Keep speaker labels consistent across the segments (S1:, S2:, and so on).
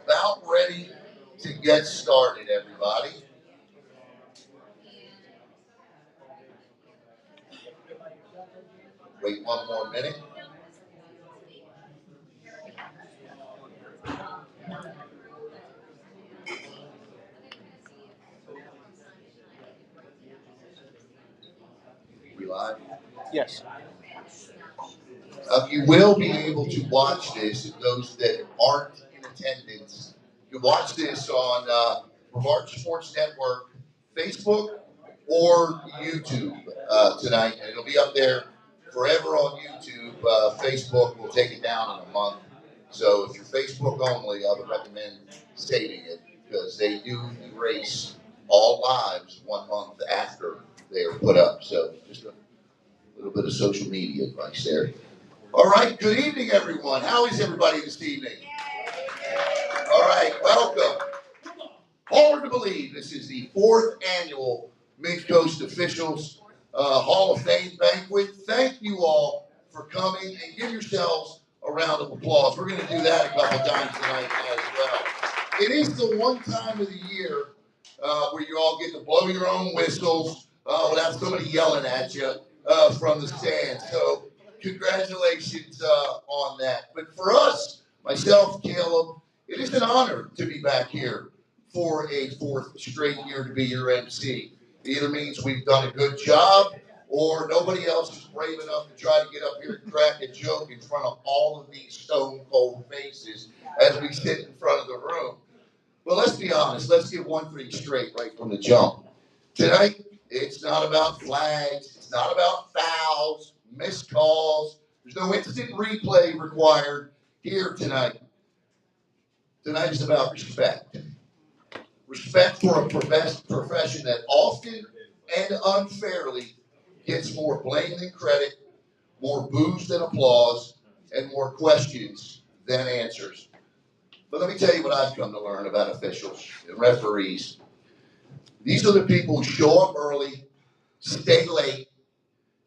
S1: about ready to get started, everybody. Wait one more minute. We live?
S2: Yes.
S1: You will be able to watch this, and those that aren't in attendance, you can watch this on Brevard Sports Network, Facebook, or YouTube tonight, and it'll be up there forever on YouTube. Facebook will take it down in a month. So if you're Facebook only, I would recommend saving it because they do erase all lives 1 month after they are put up. So just a little bit of social media advice there. All right, good evening, everyone. How is everybody this evening? All right, welcome. Hard to believe this is the 4th annual Mid-Coast Officials Hall of Fame banquet. Thank you all for coming, and give yourselves a round of applause. We're going to do that a couple times tonight as well. It is the one time of the year where you all get to blow your own whistles without somebody yelling at you from the stand. So congratulations on that. But for us, myself, Caleb, it is an honor to be back here for a 4th straight year to be your MC. It either means we've done a good job or nobody else is brave enough to try to get up here and crack a joke in front of all of these stone cold faces as we sit in front of the room. But let's be honest, let's get one thing straight right from the jump. Tonight, it's not about flags, it's not about fouls, missed calls. There's no instant replay required here tonight. Tonight is about respect. Respect for a profession that often and unfairly gets more blame than credit, more boos than applause, and more questions than answers. But let me tell you what I've come to learn about officials and referees. These are the people who show up early, stay late,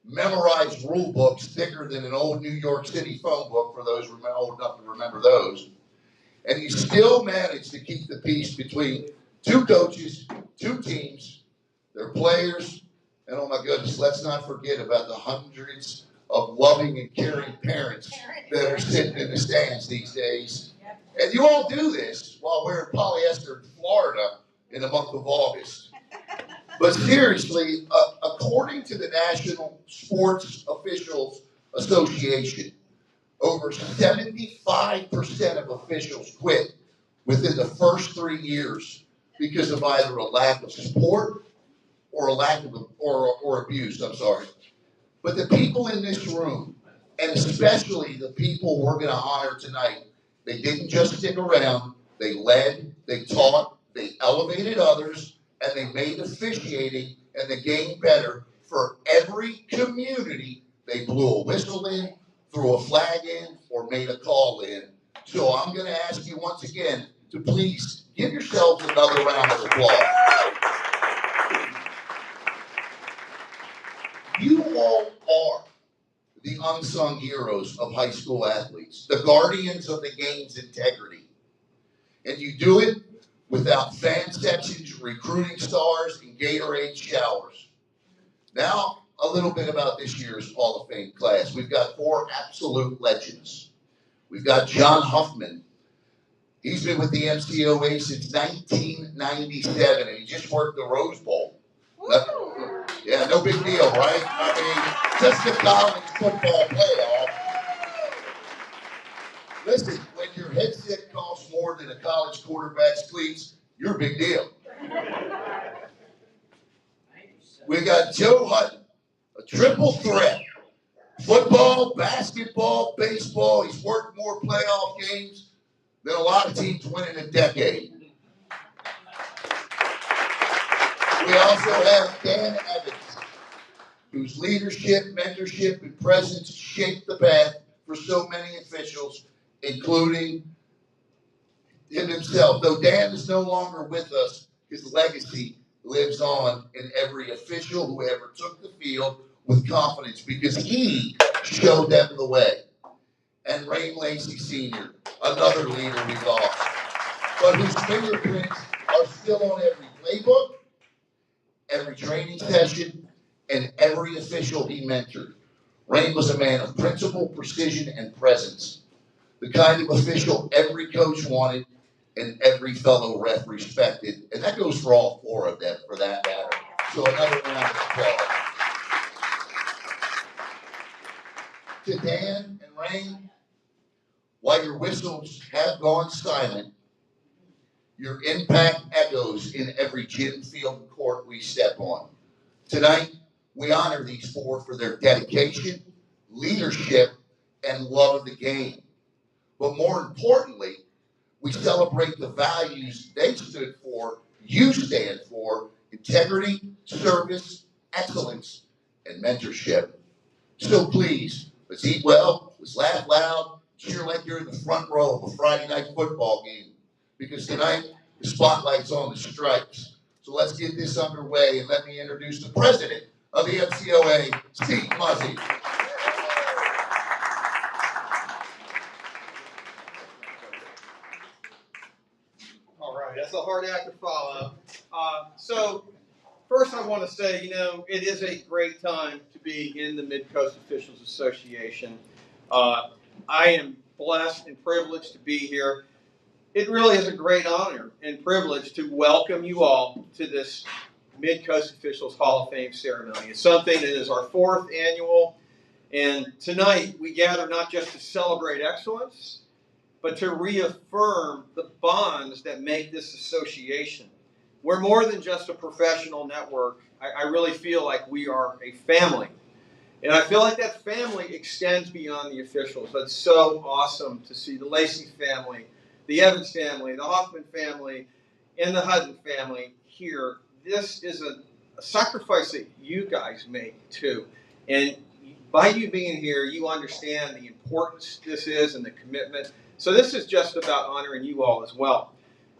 S1: memorize rule books thicker than an old New York City phone book for those old enough to remember those. And you still manage to keep the peace between 2 coaches, 2 teams, their players, and oh my goodness, let's not forget about the hundreds of loving and caring parents that are sitting in the stands these days. And you all do this while wearing polyester in Florida in the month of August. But seriously, according to the National Sports Officials Association, over 75% of officials quit within the first 3 years because of either a lack of support or a lack of or abuse. I'm sorry. But the people in this room, and especially the people we're going to honor tonight, they didn't just stick around. They led, they taught, they elevated others, and they made officiating and the game better for every community they blew a whistle in, threw a flag in, or made a call in. So I'm going to ask you once again to please give yourselves another round of applause. You all are the unsung heroes of high school athletes, the guardians of the game's integrity. And you do it without fan sections, recruiting stars, and Gatorade showers. Now, a little bit about this year's Hall of Fame class. We've got 4 absolute legends. We've got John Hoffmann. He's been with the MCOA since 1997, and he just worked the Rose Bowl. Yeah, no big deal, right? I mean, just the college football playoff. Listen, when your headset costs more than a college quarterback's cleats, you're a big deal. We got Joe Hutten, a triple threat. Football, basketball, baseball. He's worked more playoff games than a lot of teams win in a decade. We also have Dan Evans, whose leadership, mentorship, and presence shaped the path for so many officials, including him himself. Though Dan is no longer with us, his legacy lives on in every official who ever took the field with confidence because he showed them the way. And Rain Lacey Sr., another leader we lost. but whose fingerprints are still on every playbook, every training session, and every official he mentored. Rain was a man of principle, precision, and presence, the kind of official every coach wanted and every fellow ref respected. And that goes for all four of them, for that matter. So another round of applause. To Dan and Rain, while your whistles have gone silent, your impact echoes in every gym, field, and court we step on. Tonight, we honor these four for their dedication, leadership, and love of the game. But more importantly, we celebrate the values they stood for, you stand for: integrity, service, excellence, and mentorship. So please, let's eat well, let's laugh loud, cheer like you're in the front row of a Friday night football game. Because tonight, the spotlight's on the stripes. So let's get this underway, and let me introduce the president of the MCOA, Steve Muzzy.
S2: All right, that's a hard act to follow. So first I want to say, it is a great time to be in the Mid-Coast Officials Association. I am blessed and privileged to be here. It really is a great honor and privilege to welcome you all to this Mid-Coast Officials Hall of Fame ceremony. It's something that is our 4th annual, and tonight we gather not just to celebrate excellence, but to reaffirm the bonds that make this association. We're more than just a professional network. I really feel like we are a family. And I feel like that family extends beyond the officials. That's so awesome to see the Lacey family, the Evans family, the Hoffmann family, and the Hutten family here. This is a sacrifice that you guys make too. And by you being here, you understand the importance this is and the commitment. So this is just about honoring you all as well.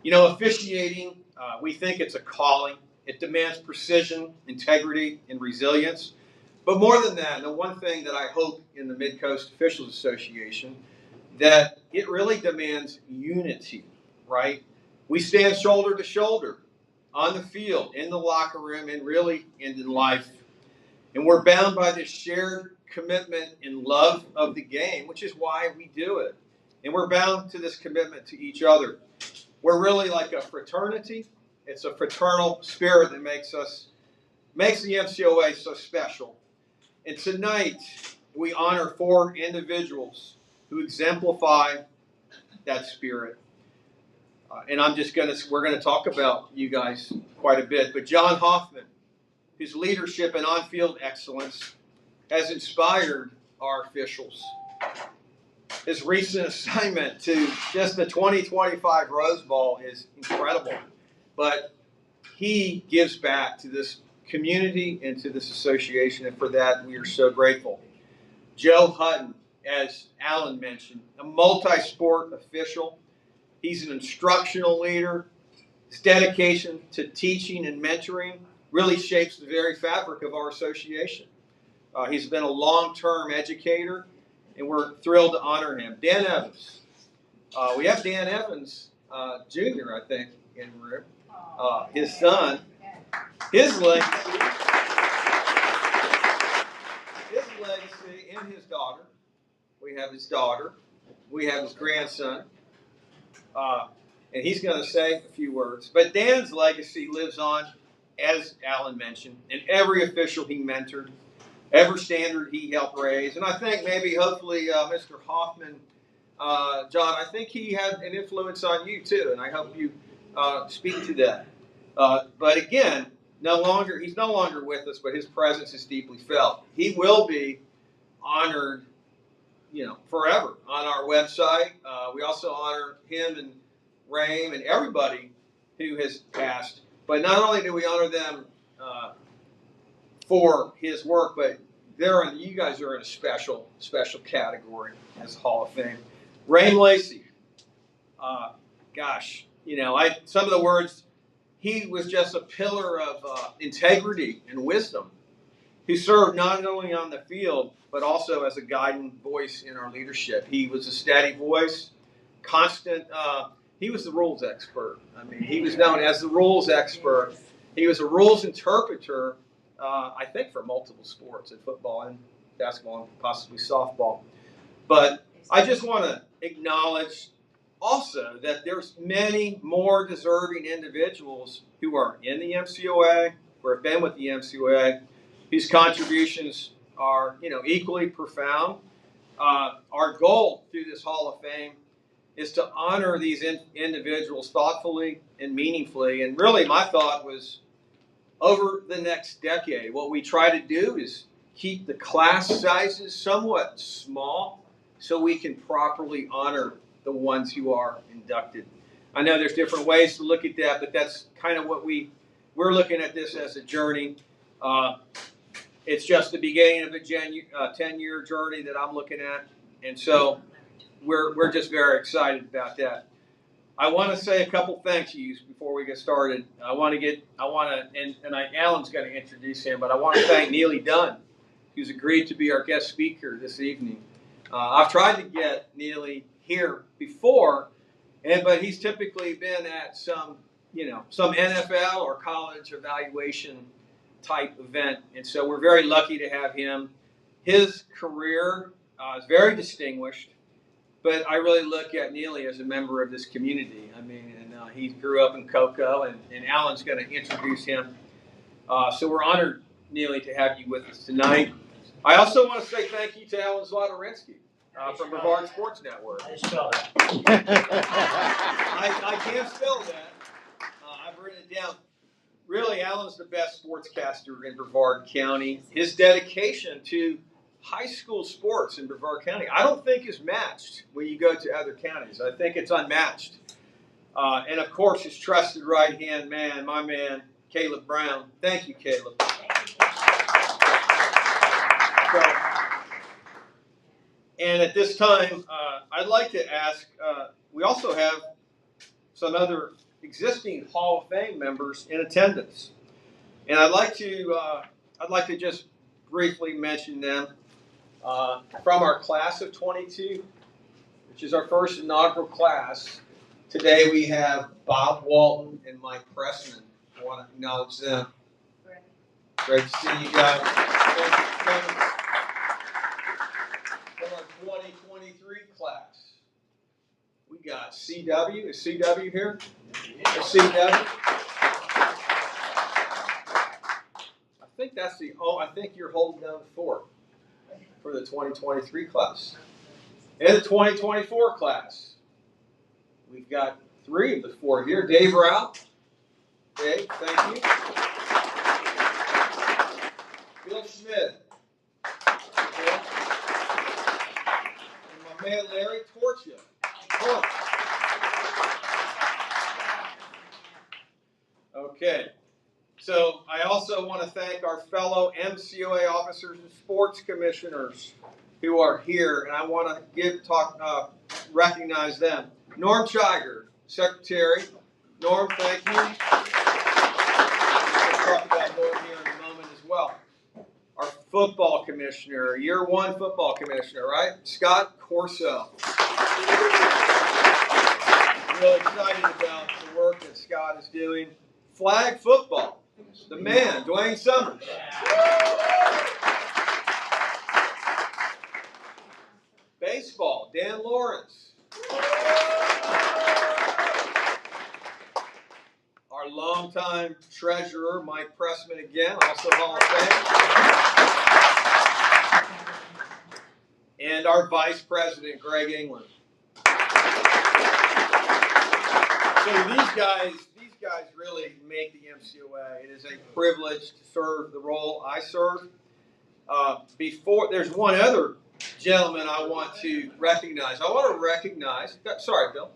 S2: Officiating, we think it's a calling. It demands precision, integrity, and resilience. But more than that, the one thing that I hope in the Mid-Coast Officials Association, that it really demands unity, right? We stand shoulder to shoulder on the field, in the locker room, and really in life. And we're bound by this shared commitment and love of the game, which is why we do it. And we're bound to this commitment to each other. We're really like a fraternity. It's a fraternal spirit that makes the MCOA so special. And tonight, we honor 4 individuals who exemplify that spirit. And we're going to talk about you guys quite a bit. But John Hoffmann, his leadership and on-field excellence has inspired our officials. His recent assignment to just the 2025 Rose Bowl is incredible. But he gives back to this community and to this association, and for that we are so grateful. Joe Hutten, as Alan mentioned, a multi-sport official. He's an instructional leader. His dedication to teaching and mentoring really shapes the very fabric of our association. He's been a long-term educator, and we're thrilled to honor him. Dan Evans. We have Dan Evans Jr., I think, in the room. His son. His legacy, and his daughter. We have his daughter. We have his grandson. And he's going to say a few words. But Dan's legacy lives on, as Alan mentioned, in every official he mentored, every standard he helped raise. And I think hopefully, Mr. Hoffmann, John, I think he had an influence on you too, and I hope you speak to that. But again, he's no longer with us, but his presence is deeply felt. He will be honored, forever on our website. We also honor him and Rain and everybody who has passed. But not only do we honor them for his work, but you guys are in a special category as Hall of Fame. Rain Lacey, some of the words. He was just a pillar of integrity and wisdom. He served not only on the field, but also as a guiding voice in our leadership. He was a steady voice, constant he was the rules expert. I mean, he was known as the rules expert. He was a rules interpreter, I think, for multiple sports, in football and basketball and possibly softball. But I just want to acknowledge also that there's many more deserving individuals who are in the MCOA, who have been with the MCOA, whose contributions are, equally profound. Our goal through this Hall of Fame is to honor these individuals thoughtfully and meaningfully. And really, my thought was, over the next decade, what we try to do is keep the class sizes somewhat small so we can properly honor the ones who are inducted. I know there's different ways to look at that, but that's kind of what we're looking at this as a journey. It's just the beginning of a 10-year journey that I'm looking at, and so we're just very excited about that. I want to say a couple thank yous before we get started. Alan's going to introduce him, but I want to thank Neely Dunn, who's agreed to be our guest speaker this evening. I've tried to get Neely here before, but he's typically been at some NFL or college evaluation type event, and so we're very lucky to have him. His career is very distinguished, but I really look at Neely as a member of this community. I mean, and he grew up in Cocoa, and Alan's going to introduce him. So we're honored, Neely, to have you with us tonight. I also want to say thank you to Alan Zlotarinsky from Brevard Sports Network.
S3: I spell that.
S2: I can't spell that. I've written it down. Really, Alan's the best sportscaster in Brevard County. His dedication to high school sports in Brevard County, I don't think is matched when you go to other counties. I think it's unmatched. And of course, his trusted right-hand man, my man, Caleb Brown. Thank you, Caleb. And at this time, I'd like to ask, we also have some other existing Hall of Fame members in attendance. And I'd like to just briefly mention them. From our class of 22, which is our first inaugural class. Today we have Bob Walton and Mike Pressman. I want to acknowledge them. Great to see you guys. From our 2023 class, we got CW. Is CW here? CW. I think you're holding down the fort for the 2023 class. In the 2024 class, we've got 3 of the 4 here. Dave Rao. Dave, thank you. Bill Schmidt. And my man Larry Torchia. Okay. So I also want to thank our fellow MCOA officers and sports commissioners who are here, and I want to recognize them. Norm Chiger, Secretary. Norm, thank you. We'll talk about Norm here in a moment as well. Our football commissioner, year 1 football commissioner, right? Scott Corso. Really excited about the work that Scott is doing. Flag football. The man, Dwayne Summers. Baseball, Dan Lawrence. Our longtime treasurer, Mike Pressman again, also Hall of Fame. And our vice president, Greg England. So these guys really make the MCOA. It is a privilege to serve the role I serve. There's one other gentleman I want to recognize. Sorry, Bill.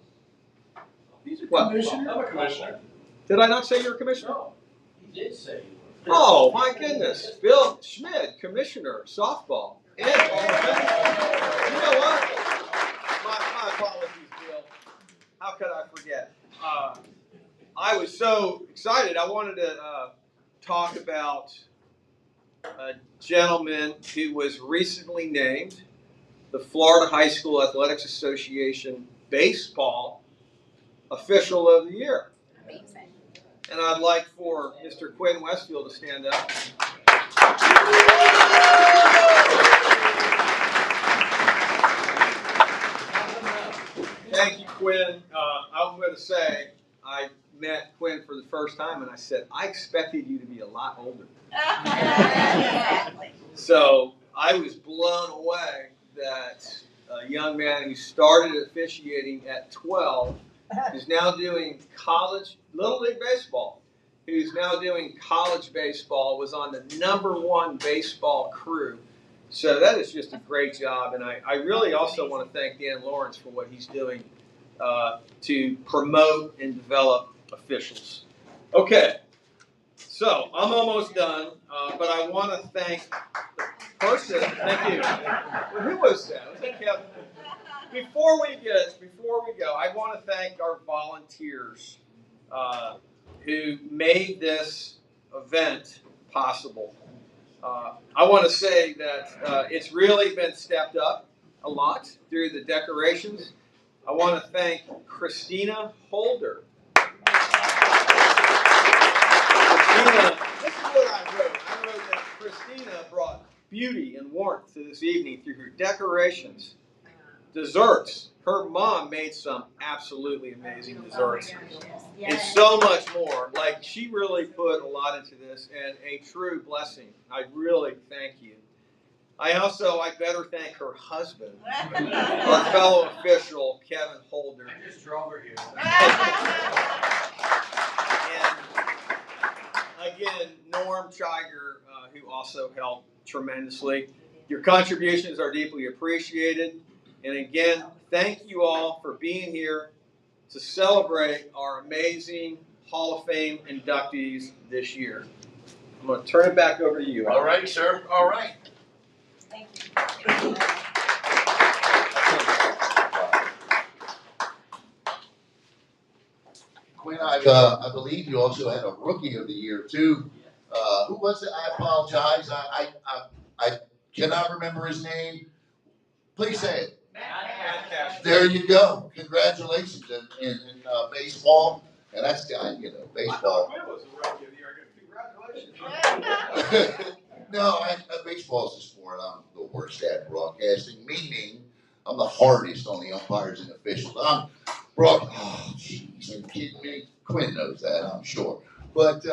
S3: He's a commissioner. I'm a commissioner.
S2: Did I not say you're a commissioner?
S3: No, he did say you were.
S2: Oh, my goodness. Bill Schmidt, commissioner, softball. And you know what? My apologies, Bill. How could I forget? I was so excited. I wanted to talk about a gentleman who was recently named the Florida High School Athletics Association Baseball Official of the Year.
S4: Amazing.
S2: And I'd like for Mr. Quinn Westfield to stand up. Thank you, Quinn. I'm going to say I met Quinn for the first time, and I said, I expected you to be a lot older.
S4: Exactly.
S2: So I was blown away that a young man who started officiating at 12 is now doing college, Little League Baseball, who's now doing college baseball, was on the #1 baseball crew. So that is just a great job. And I really also want to thank Dan Lawrence for what he's doing to promote and develop officials. Okay, so I'm almost done, but I want to thank the person. Thank you. Well, who was that? Was that Kevin? Before we go, I want to thank our volunteers who made this event possible. I want to say that it's really been stepped up a lot through the decorations. I want to thank Christina Holder. Christina, this is what I wrote. I wrote that Christina brought beauty and warmth to this evening through her decorations. Desserts. Her mom made some absolutely amazing desserts. And so much more. Like, she really put a lot into this, and a true blessing. I really thank you. I better thank her husband, our fellow official, Kevin Holder.
S3: I just drove her here.
S2: And again, Norm Chiger, who also helped tremendously. Your contributions are deeply appreciated. And again, thank you all for being here to celebrate our amazing Hall of Fame inductees this year. I'm going to turn it back over to you.
S1: All right, sir. All right.
S4: Thank you.
S1: Quinn, I believe you also had a Rookie of the Year, too. Who was it? I apologize. I cannot remember his name. Please say it. There you go. Congratulations in baseball. And that's, baseball.
S2: I was a Rookie of the Year. Congratulations.
S1: No, baseball is a sport I'm the worst at broadcasting, meaning I'm the hardest on the umpires and officials. Oh, jeez, are you kidding me? Quinn knows that, I'm sure. But,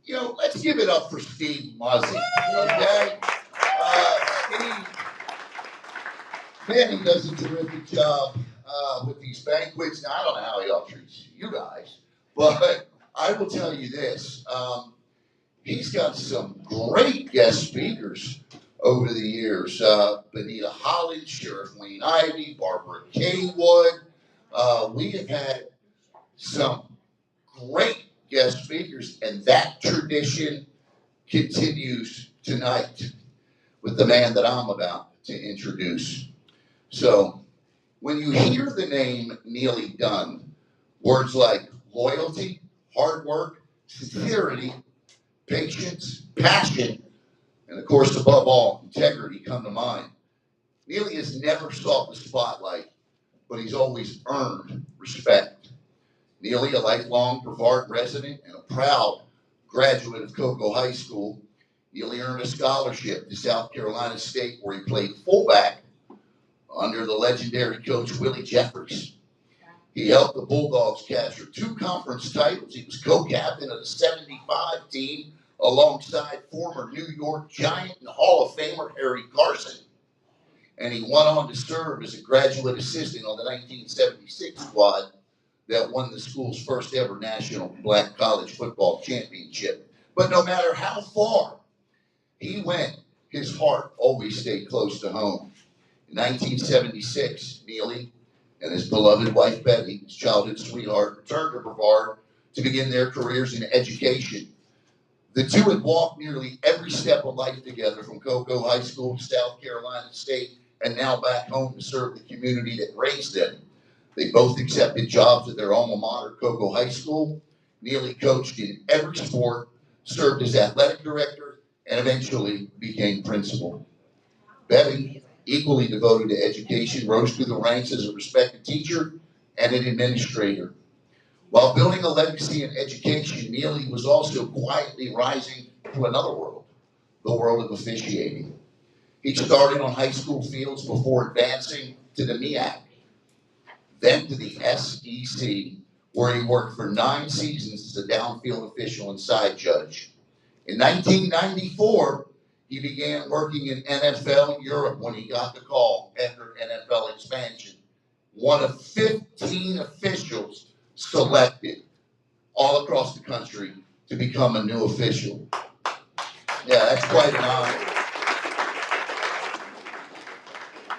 S1: let's give it up for Steve Muzzy, okay? Steve, man, he does a terrific job with these banquets. Now, I don't know how he all treats you guys, but I will tell you this. He's got some great guest speakers over the years. Benita Holland, Sheriff Wayne Ivey, Barbara Kaywood. We have had some great guest speakers, and that tradition continues tonight with the man that I'm about to introduce. So, when you hear the name Neely Dunn, words like loyalty, hard work, sincerity, patience, passion, and of course, above all, integrity come to mind. Neely has never sought the spotlight, but he's always earned respect. Neely, a lifelong Brevard resident and a proud graduate of Cocoa High School, Neely earned a scholarship to South Carolina State, where he played fullback under the legendary coach Willie Jeffers. He helped the Bulldogs capture 2 conference titles. He was co-captain of the 75 team alongside former New York Giant and Hall of Famer Harry Carson. And he went on to serve as a graduate assistant on the 1976 squad that won the school's first ever national black college football championship. But no matter how far he went, his heart always stayed close to home. In 1976, Neely and his beloved wife Betty, his childhood sweetheart, returned to Brevard to begin their careers in education. The two had walked nearly every step of life together, from Cocoa High School to South Carolina State, and now back home to serve the community that raised them. They both accepted jobs at their alma mater, Cocoa High School. Neely coached in every sport, served as athletic director, and eventually became principal. Betty, equally devoted to education, rose through the ranks as a respected teacher and an administrator. While building a legacy in education, Neely was also quietly rising to another world, the world of officiating. He started on high school fields before advancing to the MEAC, then to the SEC, where he worked for 9 seasons as a downfield official and side judge. In 1994, he began working in NFL Europe when he got the call after NFL expansion. One of 15 officials selected all across the country to become a new official. Yeah, that's quite an honor.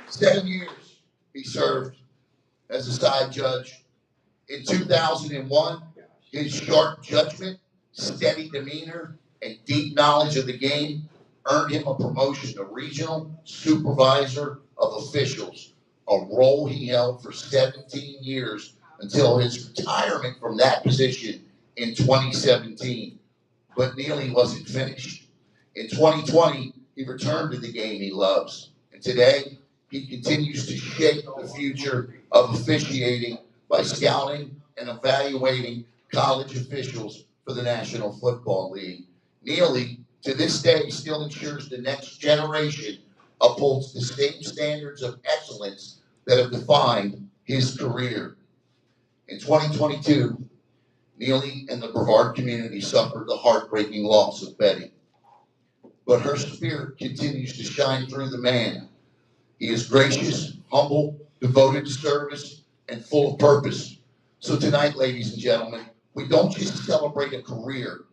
S1: 7 years he served as a side judge. In 2001, his sharp judgment, steady demeanor, and deep knowledge of the game earned him a promotion to regional supervisor of officials, a role he held for 17 years until his retirement from that position in 2017. But Neely wasn't finished. In 2020, he returned to the game he loves, and today he continues to shape the future of officiating by scouting and evaluating college officials for the National Football League. Neely, to this day, still ensures the next generation upholds the same standards of excellence that have defined his career. In 2022, Neely and the Brevard community suffered the heartbreaking loss of Betty. But her spirit continues to shine through the man. He is gracious, humble, devoted to service, and full of purpose. So tonight, ladies and gentlemen, we don't just celebrate a career.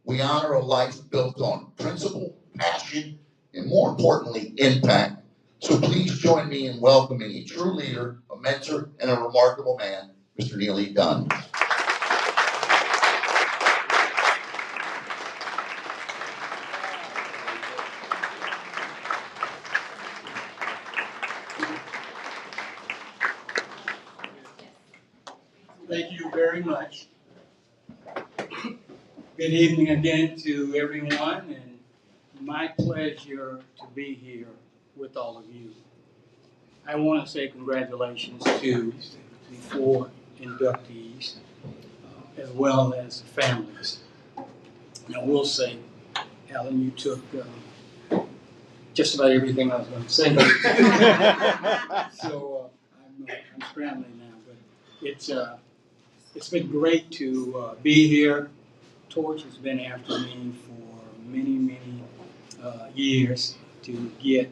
S1: We honor a life built on principle, passion, and more importantly, impact. So please join me in welcoming a true leader, a mentor, and a remarkable man, Mr. Neely Dunn.
S5: Thank you very much. Good evening again to everyone, and my pleasure to be here with all of you. I want to say congratulations to the 4 inductees, as well as the families. Now, we'll say, Alan, you took just about everything I was going to say. So I'm scrambling now, but it's been great to be here. Torch has been after me for many years to get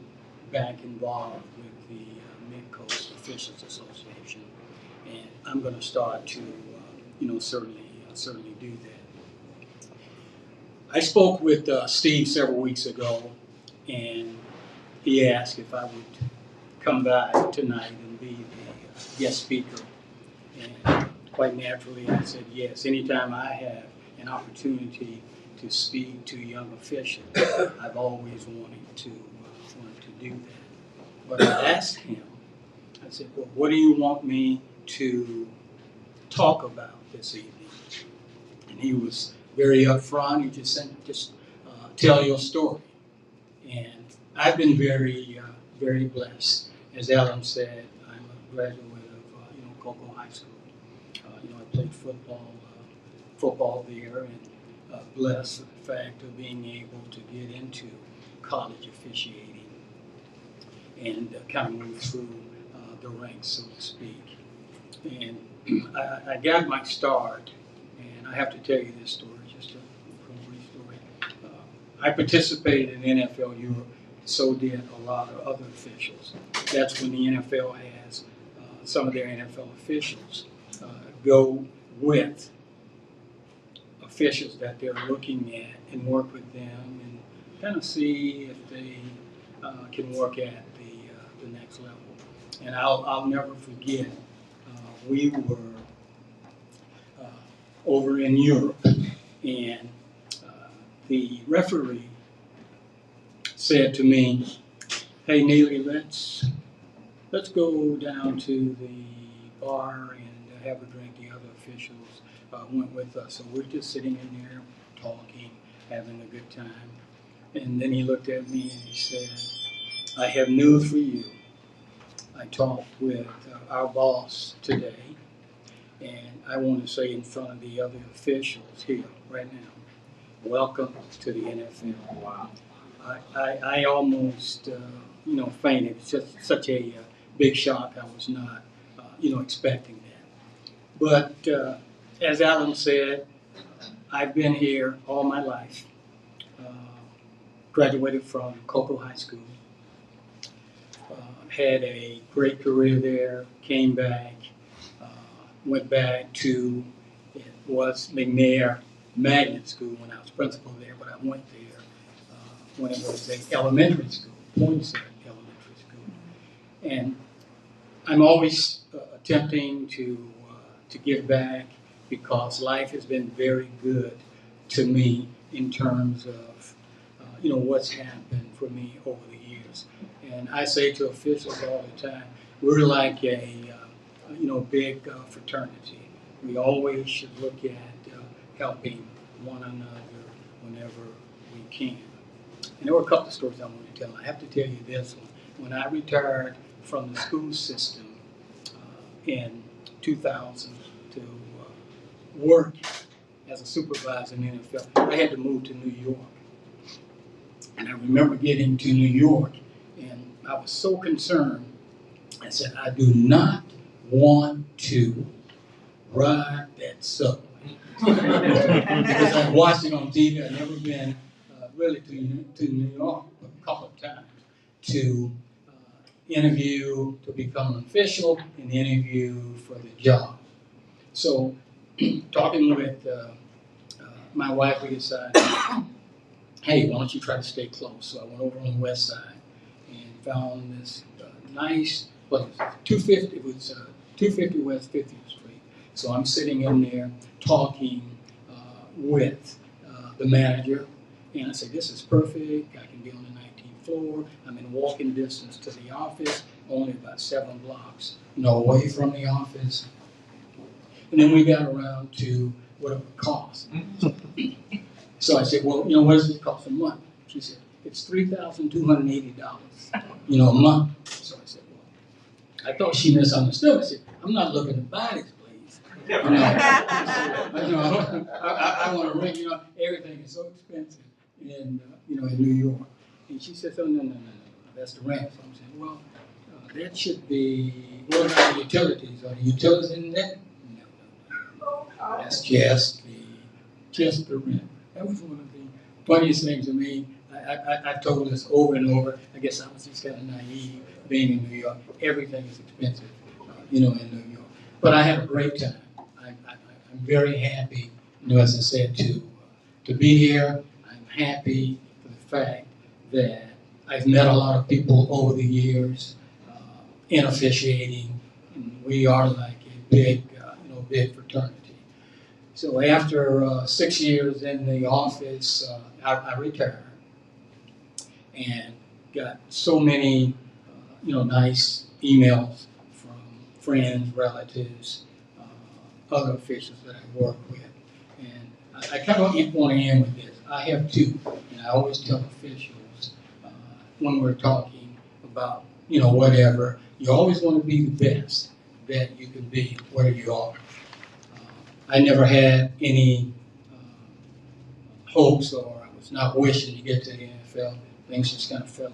S5: back involved with the Mid-Coast Officials Association, and I'm going to start to, certainly do that. I spoke with Steve several weeks ago, and he asked if I would come by tonight and be the guest speaker, and quite naturally I said yes. Anytime I have an opportunity to speak to young officials, I've always wanted to do that. But I asked him, I said, well, what do you want me to talk about this evening? And he was very upfront. He just said, tell your story. And I've been very blessed. As Alan said, I'm a graduate of Cocoa High School. I played football there, and blessed with the fact of being able to get into college officiating and kind of move through the ranks, so to speak. And I got my start, and I have to tell you this story, just a brief story. I participated in NFL Europe, so did a lot of other officials. That's when the NFL has some of their NFL officials go with officials that they're looking at and work with them and kind of see if they can work at the next level. And I'll never forget, we were over in Europe, and the referee said to me, hey Neely, let's go down to the bar and have a drink. The other officials went with us. So we're just sitting in there talking, having a good time. And then he looked at me and he said, I have news for you. I talked with our boss today, And I want to say in front of the other officials here right now, welcome to the NFL.
S3: Wow.
S5: I almost, fainted. It's just such a big shock. I was not, expecting that. But as Alan said, I've been here all my life. Graduated from Cocoa High School. Had a great career there. Came back. Went back to, it was McNair Magnet School when I was principal there, but I went there when it was a elementary school, Poinsett Elementary School. And I'm always attempting to give back because life has been very good to me in terms of, what's happened for me over the years. And I say to officials all the time, we're like a big fraternity. We always should look at helping one another whenever we can. And there were a couple of stories I want to tell. I have to tell you this one. When I retired from the school system in 2000 to work as a supervisor in the NFL, I had to move to New York. And I remember getting to New York, and I was so concerned. I said, I do not want to ride that subway. Because I've watched it on TV. I've never been really to New York a couple of times to interview, to become an official, and interview for the job. So, talking with my wife, we decided, hey, why don't you try to stay close? So I went over on the west side and found this nice place. 250, it was 250 West 50th Street. So I'm sitting in there talking with the manager, and I said, this is perfect. I can be on the 19th floor. I'm in walking distance to the office, only about 7 blocks, away from the office. And then we got around to what it would cost. So I said, well, what does this cost a month? She said, it's $3,280, a month. So I said, well, I thought she misunderstood. I said, I'm not looking to buy this place. I want to rent, everything is so expensive in New York. And she said, oh, no, that's the rent. So I'm saying, well, that should be, what about the utilities? Are the utilities in that? No. That's just the rent. That was one of the funniest things to me. I told this over and over. I guess I was just kind of naive being in New York. Everything is expensive, in New York. But I had a great time. I'm very happy, as I said, to be here. I'm happy for the fact that I've met a lot of people over the years in officiating, and we are like a big fraternity. So after 6 years in the office, I retired and got so many, nice emails from friends, relatives, other officials that I work with. And I kind of want to end with this. I have two, and I always tell officials when we're talking about, whatever, you always want to be the best that you can be where you are. I never had any hopes, or I was not wishing to get to the NFL. Things just kind of fell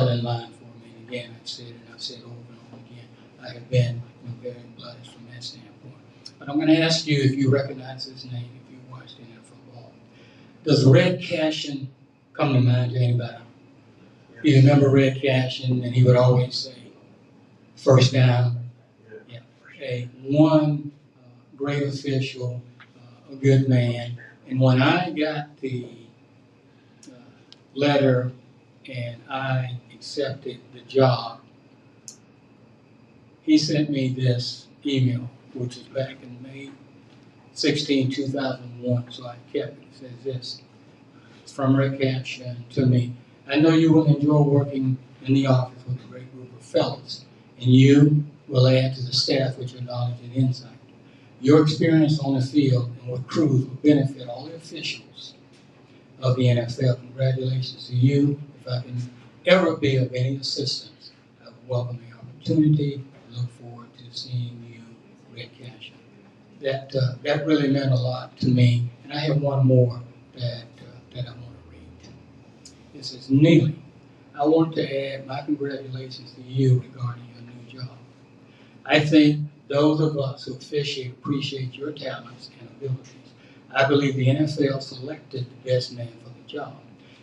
S5: in line for me. And again, I've said over and over again, I have been very blessed from that standpoint. But I'm going to ask you if you recognize his name, if you watched NFL football. Does Red Cashin come to mind to anybody? You remember Red Cashin, and he would always say, first down. Yeah. One great official, a good man. And when I got the letter and I accepted the job, he sent me this email, which was back in May 16, 2001, so I kept it. It says this, it's from Rick Cashin to me. I know you will enjoy working in the office with a great group of fellows, and you will add to the staff with your knowledge and insight. Your experience on the field and with crews will benefit all the officials of the NFL. Congratulations to you. If I can ever be of any assistance, I would welcome the opportunity. I look forward to seeing you Red Cashin. That really meant a lot to me. And I have one more that I want to read. It says, Neely, I want to add my congratulations to you regarding your new job. I think those of us who officiate appreciate your talents and abilities. I believe the NFL selected the best man for the job.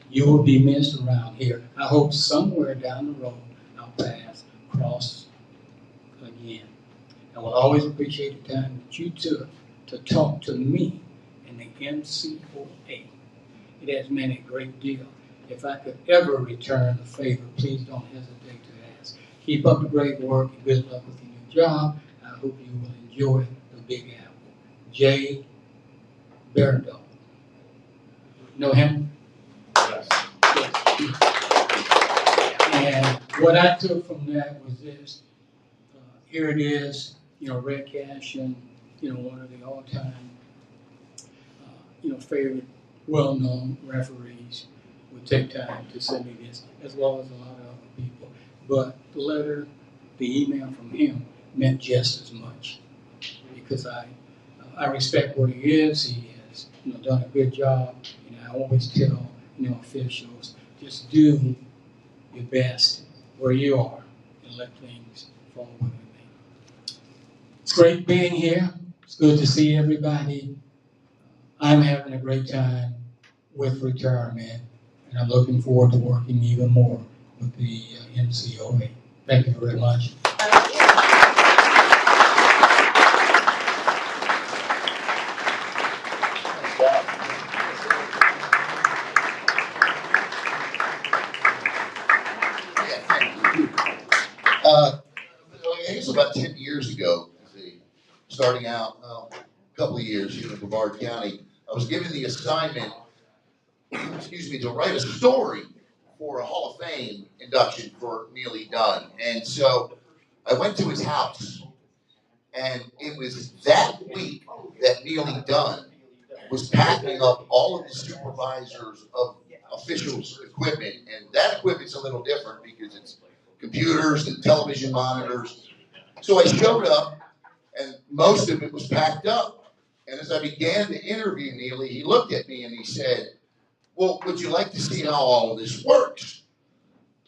S5: You will be missed around here. I hope somewhere down the road our paths cross again. I will always appreciate the time that you took to talk to me in the MCOA. It has meant a great deal. If I could ever return the favor, please don't hesitate to ask. Keep up the great work and good luck with your new job. I hope you will enjoy the Big Apple. Jay Berendal. Know him?
S3: Yes.
S5: And what I took from that was this. Here it is, Red Cashin, one of the all-time, favorite, well-known referees would take time to send me this, as well as a lot of other people. But the letter, the email from him meant just as much because I respect what he is. He has, done a good job. I always tell, officials, just do your best where you are and let things fall where they may. It's great being here. It's good to see everybody. I'm having a great time with retirement, and I'm looking forward to working even more with the MCOA. Thank you very much.
S1: I guess about 10 years ago, starting out a couple of years here in Brevard County, I was given the assignment, to write a story for a Hall of Fame induction for Neely Dunn. And so I went to his house, and it was that week that Neely Dunn was packing up all of the supervisors of officials' equipment. And that equipment's a little different because it's computers and television monitors. So I showed up, and most of it was packed up. And as I began to interview Neely, he looked at me and he said, well, would you like to see how all of this works?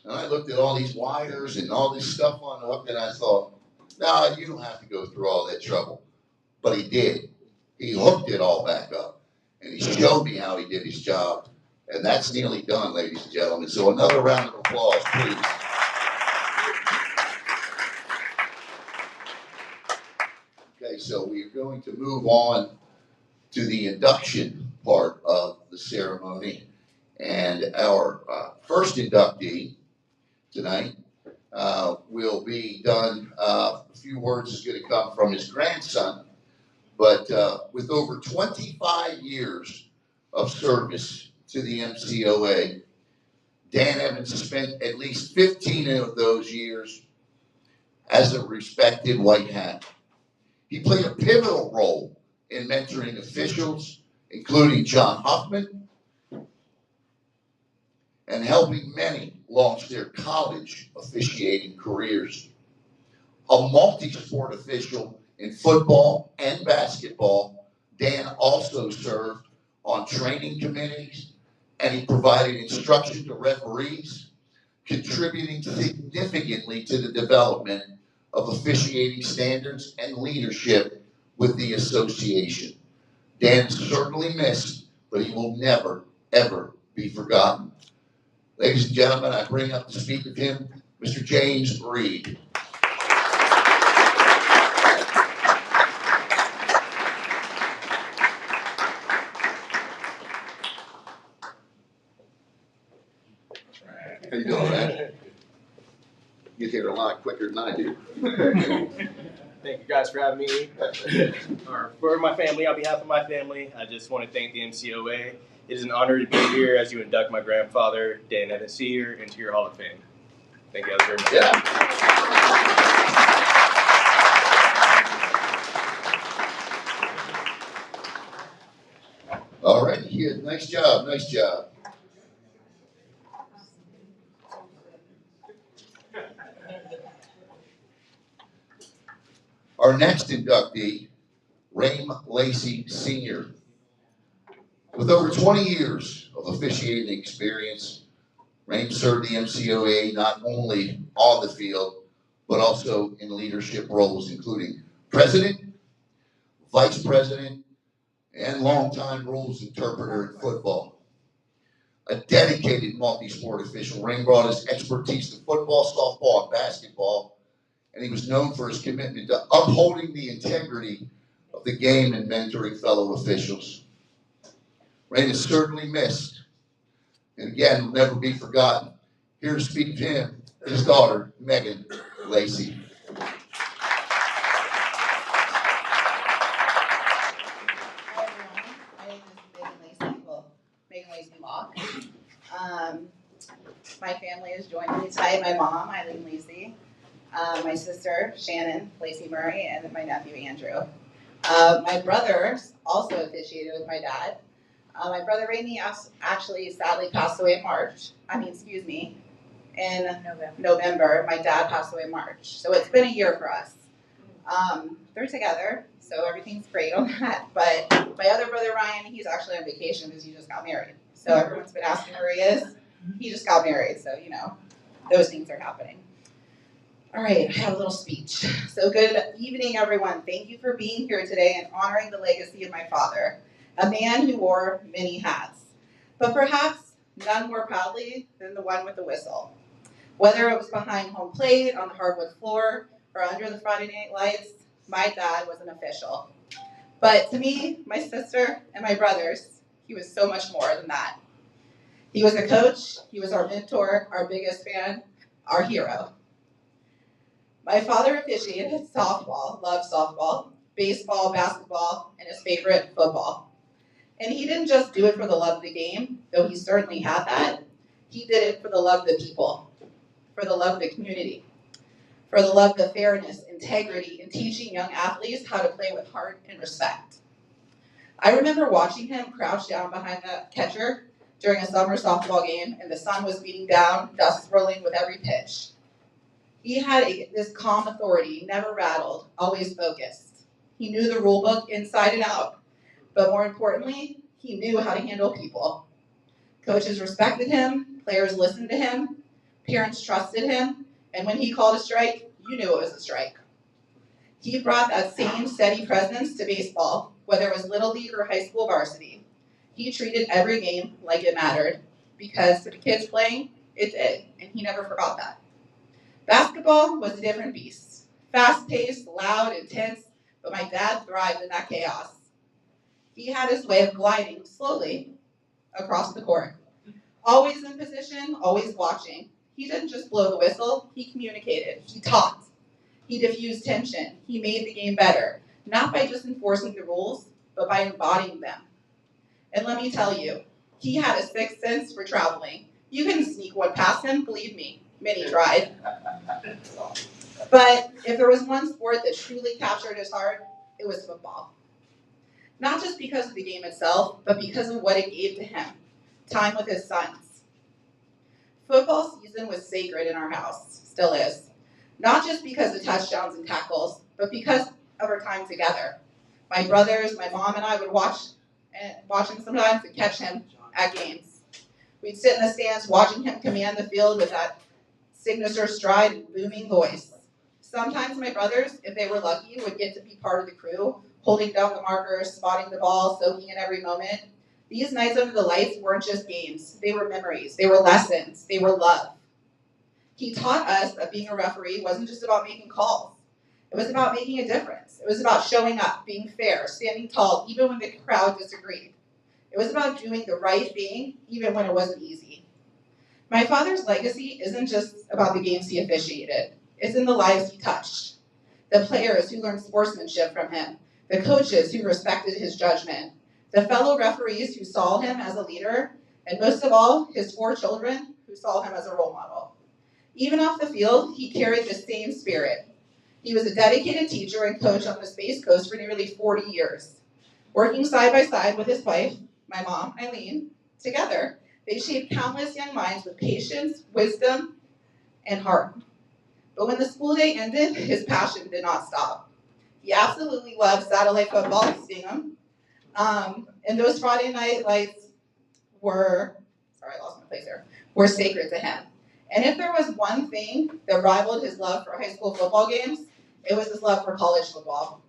S1: And I looked at all these wires and all this stuff on the hook, and I thought, no, you don't have to go through all that trouble. But he did. He hooked it all back up, and he showed me how he did his job. And that's Neely Dunn, ladies and gentlemen. So another round of applause, please. Okay, so we are going to move on to the induction part of the ceremony. And our first inductee tonight will be done, a few words is going to come from his grandson, but with over 25 years of service to the MCOA, Dan Evans spent at least 15 of those years as a respected white hat. He played a pivotal role in mentoring officials, including John Hoffmann, and helping many launch their college officiating careers. A multi-sport official in football and basketball, Dan also served on training committees, and he provided instruction to referees, contributing significantly to the development of officiating standards and leadership with the association. Dan is certainly missed, but he will never, ever be forgotten. Ladies and gentlemen, I bring up to speak of him, Mr. James Reed. How you doing, man? You get here a lot quicker than I do.
S6: Thank you guys for having me. For my family, on behalf of my family, I just want to thank the MCOA. It is an honor to be here as you induct my grandfather, Dan Evans Sr., into your Hall of Fame. Thank you guys very much.
S1: Yeah. All right, here. Nice job, nice job. Our next inductee, Rame Lacey Sr. With over 20 years of officiating experience, Rame served the MCOA not only on the field, but also in leadership roles, including president, vice president, and longtime rules interpreter in football. A dedicated multi-sport official, Rame brought his expertise to football, softball, and basketball, and he was known for his commitment to upholding the integrity of the game and mentoring fellow officials. Rame is certainly missed, and again, will never be forgotten. Here to speak to him, his daughter, Megan Lacey.
S7: Hi everyone, my name is Megan Lacey Locke. My family is joining me tonight. My mom, Eileen Lacey, my sister, Shannon Lacey Murray, and my nephew, Andrew. My brother also officiated with my dad. My brother Rainey actually sadly passed away in November. My dad passed away in March. So it's been a year for us. They're together, so everything's great on that. But my other brother Ryan, he's actually on vacation because he just got married. So everyone's been asking where he is. He just got married, so those things are happening. All right, I have a little speech. So good evening, everyone. Thank you for being here today and honoring the legacy of my father, a man who wore many hats, but perhaps none more proudly than the one with the whistle. Whether it was behind home plate, on the hardwood floor, or under the Friday night lights, my dad was an official. But to me, my sister, and my brothers, he was so much more than that. He was a coach, he was our mentor, our biggest fan, our hero. My father officiated softball, loved softball, baseball, basketball, and his favorite, football. And he didn't just do it for the love of the game, though he certainly had that. He did it for the love of the people, for the love of the community, for the love of fairness, integrity, and teaching young athletes how to play with heart and respect. I remember watching him crouch down behind the catcher during a summer softball game, and the sun was beating down, dust swirling with every pitch. He had this calm authority, never rattled, always focused. He knew the rule book inside and out, but more importantly, he knew how to handle people. Coaches respected him, players listened to him, parents trusted him, and when he called a strike, you knew it was a strike. He brought that same steady presence to baseball, whether it was Little League or high school varsity. He treated every game like it mattered, because to the kids playing, it did, and he never forgot that. Basketball was a different beast. Fast-paced, loud, intense, but my dad thrived in that chaos. He had his way of gliding slowly across the court. Always in position, always watching. He didn't just blow the whistle, he communicated, he talked. He diffused tension, he made the game better, not by just enforcing the rules, but by embodying them. And let me tell you, he had a sixth sense for traveling. You couldn't sneak one past him, believe me, many tried. But if there was one sport that truly captured his heart, it was football. Not just because of the game itself, but because of what it gave to him, time with his sons. Football season was sacred in our house, still is. Not just because of touchdowns and tackles, but because of our time together. My brothers, my mom, and I would watch him sometimes and catch him at games. We'd sit in the stands watching him command the field with that signature stride and booming voice. Sometimes my brothers, if they were lucky, would get to be part of the crew, holding down the markers, spotting the ball, soaking in every moment. These nights under the lights weren't just games. They were memories. They were lessons. They were love. He taught us that being a referee wasn't just about making calls. It was about making a difference. It was about showing up, being fair, standing tall, even when the crowd disagreed. It was about doing the right thing, even when it wasn't easy. My father's legacy isn't just about the games he officiated. It's in the lives he touched. The players who learned sportsmanship from him, the coaches who respected his judgment, the fellow referees who saw him as a leader, and most of all, his 4 children who saw him as a role model. Even off the field, he carried the same spirit. He was a dedicated teacher and coach on the Space Coast for nearly 40 years. Working side by side with his wife, my mom, Eileen, together, they shaped countless young minds with patience, wisdom, and heart. But when the school day ended, his passion did not stop. He absolutely loved satellite football, seeing them. And those Friday night lights were, sorry, I lost my place here, were sacred to him. And if there was one thing that rivaled his love for high school football games, it was his love for college football.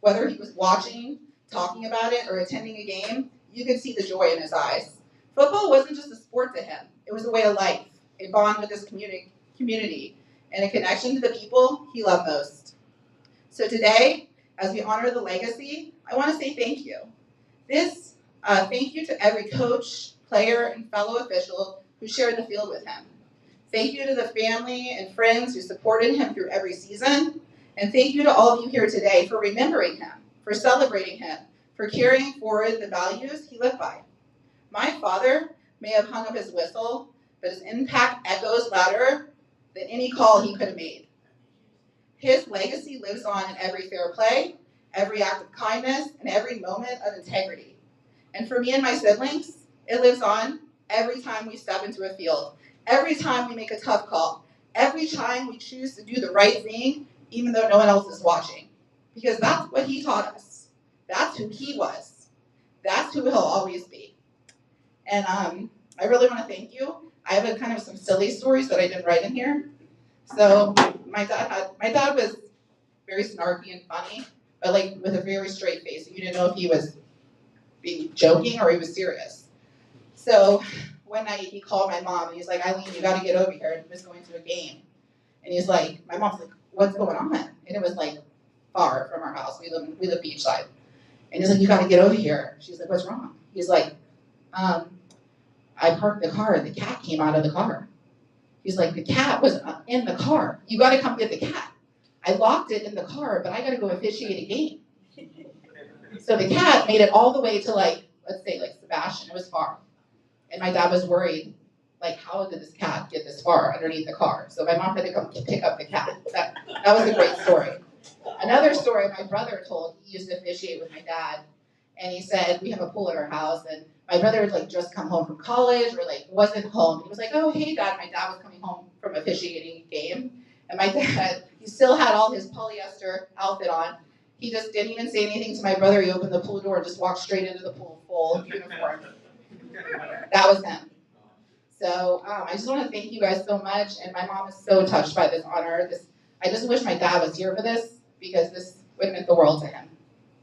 S7: Whether he was watching, talking about it, or attending a game, you could see the joy in his eyes. Football wasn't just a sport to him. It was a way of life, a bond with his community, and a connection to the people he loved most. So today, as we honor the legacy, I want to say thank you. Thank you to every coach, player, and fellow official who shared the field with him. Thank you to the family and friends who supported him through every season. And thank you to all of you here today for remembering him, for celebrating him, for carrying forward the values he lived by. My father may have hung up his whistle, but his impact echoes louder than any call he could have made. His legacy lives on in every fair play, every act of kindness, and every moment of integrity. And for me and my siblings, it lives on every time we step into a field, every time we make a tough call, every time we choose to do the right thing, even though no one else is watching. Because that's what he taught us. That's who he was. That's who he'll always be. And I really want to thank you. I have kind of some silly stories that I didn't write in here. So my dad was very snarky and funny, but like with a very straight face. You didn't know if he was being joking or he was serious. So one night he called my mom and he's like, Eileen, you got to get over here. I'm just going to a game. And he's like, my mom's like, what's going on? And it was like far from our house. We live beachside. And he's like, you got to get over here. She's like, what's wrong? He's like, I parked the car and the cat came out of the car. He's like, the cat was in the car. You got to come get the cat. I locked it in the car, but I got to go officiate a game. So the cat made it all the way to let's say Sebastian. It was far. And my dad was worried, how did this cat get this far underneath the car? So my mom had to come pick up the cat. That was a great story. Another story my brother told, he used to officiate with my dad. And he said, we have a pool at our house, and my brother had just come home from college or wasn't home. He was like, oh, hey, Dad. My dad was coming home from officiating a game. And my dad, he still had all his polyester outfit on. He just didn't even say anything to my brother. He opened the pool door and just walked straight into the pool, full uniform. That was him. So I just want to thank you guys so much. And my mom is so touched by this honor. I just wish my dad was here for this because this would have meant the world to him.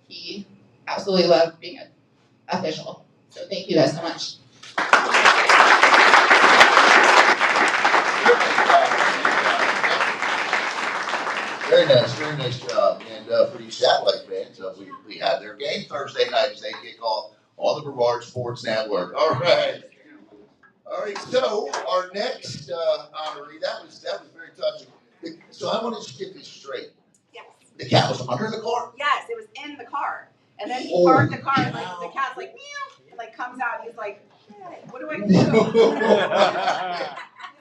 S7: He absolutely loved being an official. So thank you guys so much.
S1: Very nice job. And for these satellite fans, we had their game Thursday night as they kick off on the Brevard Sports Network. All right, so our next honoree, that was very touching. So I want to get this straight.
S7: Yes.
S1: The cat was under the car?
S7: Yes, it was in the car. And then he parked the car and the cat's like, meow, and comes out and he's like, hey, what do I do? He's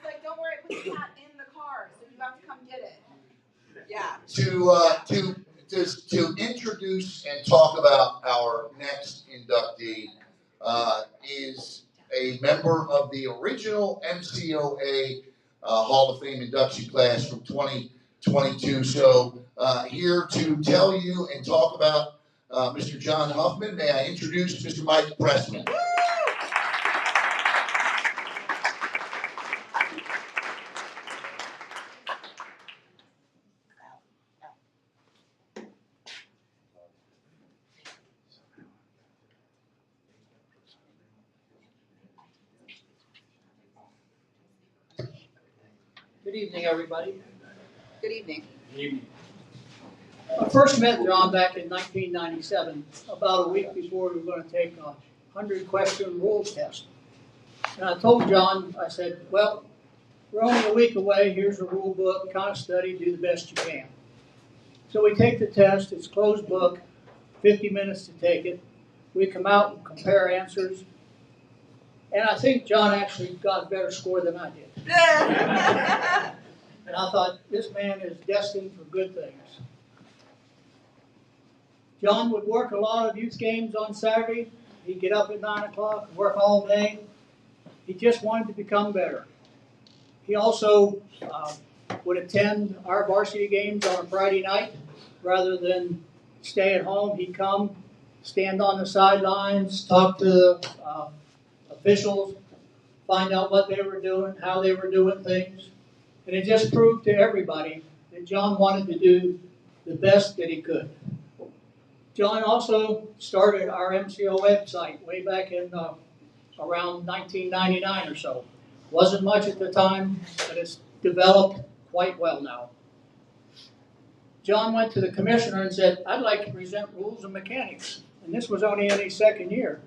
S7: like, don't worry, I put the cat in the car, so you have to come get it. Yeah.
S1: To introduce and talk about our next inductee is a member of the original MCOA Hall of Fame induction class from 2022. So here to tell you and talk about Mr. John Hoffmann, may I introduce Mr. Mike Pressman.
S8: Good evening, everybody.
S7: Good evening.
S5: Good evening.
S8: I first met John back in 1997, about a week before we were going to take a 100-question rules test. And I told John, I said, well, we're only a week away. Here's the rule book. Kind of study, do the best you can. So we take the test. It's closed book, 50 minutes to take it. We come out and compare answers. And I think John actually got a better score than I did. And I thought, this man is destined for good things. John would work a lot of youth games on Saturday. He'd get up at 9 o'clock, work all day. He just wanted to become better. He also would attend our varsity games on a Friday night rather than stay at home. He'd come, stand on the sidelines, talk to officials, find out what they were doing, how they were doing things. And it just proved to everybody that John wanted to do the best that he could. John also started our MCO website way back in around 1999 or so. Wasn't much at the time, but it's developed quite well now. John went to the commissioner and said, I'd like to present rules and mechanics. And this was only in his second year.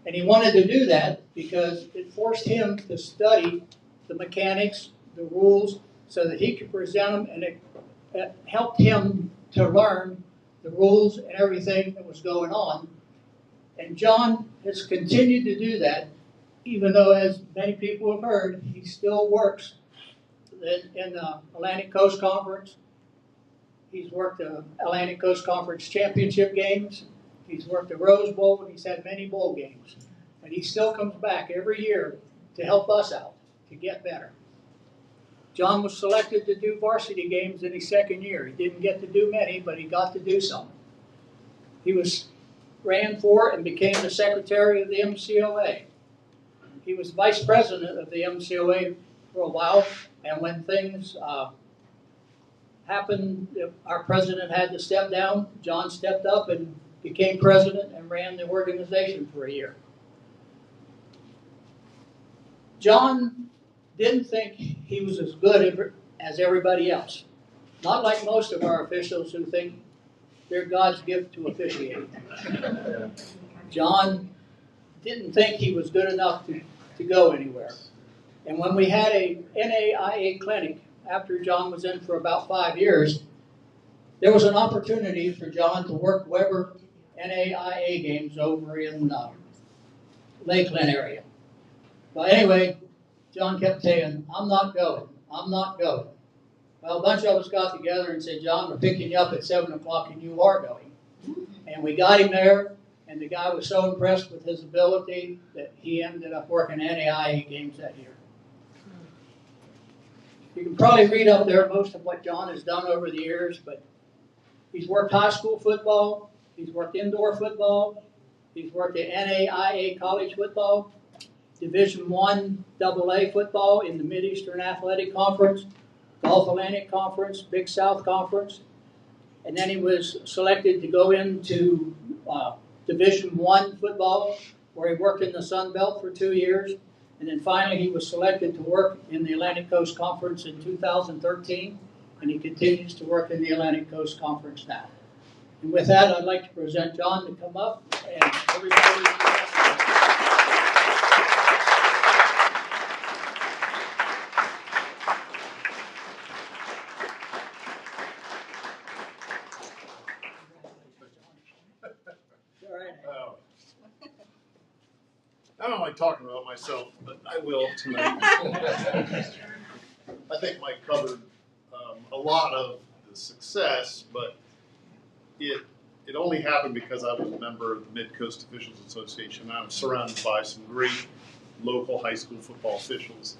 S8: And he wanted to do that because it forced him to study the mechanics, the rules, so that he could present them, and it helped him to learn the rules and everything that was going on. And John has continued to do that, even though, as many people have heard, he still works in the Atlantic Coast Conference. He's worked the Atlantic Coast Conference championship games. He's worked the Rose Bowl, and he's had many bowl games. And he still comes back every year to help us out, to get better. John was selected to do varsity games in his second year. He didn't get to do many, but he got to do some. He ran for and became the secretary of the MCOA. He was vice president of the MCOA for a while, and when things happened, our president had to step down. John stepped up and became president and ran the organization for a year. John didn't think he was as good as everybody else. Not like most of our officials who think they're God's gift to officiating. John didn't think he was good enough to go anywhere. And when we had a NAIA clinic, after John was in for about 5 years, there was an opportunity for John to work Weber NAIA games over in Lakeland area. Well, anyway, John kept saying, I'm not going, I'm not going. Well, a bunch of us got together and said, John, we're picking you up at 7 o'clock and you are going. And we got him there, and the guy was so impressed with his ability that he ended up working NAIA games that year. You can probably read up there most of what John has done over the years, but he's worked high school football, he's worked indoor football, he's worked at NAIA college football, Division I AA football in the Mid-Eastern Athletic Conference, Gulf Atlantic Conference, Big South Conference, and then he was selected to go into Division I football, where he worked in the Sunbelt for 2 years, and then finally he was selected to work in the Atlantic Coast Conference in 2013, and he continues to work in the Atlantic Coast Conference now. And with that, I'd like to present John to come up, and everybody.
S9: I don't like talking about myself, but I will tonight. I think Mike covered a lot of the success, but it only happened because I was a member of the Mid-Coast Officials Association. I'm surrounded by some great local high school football officials.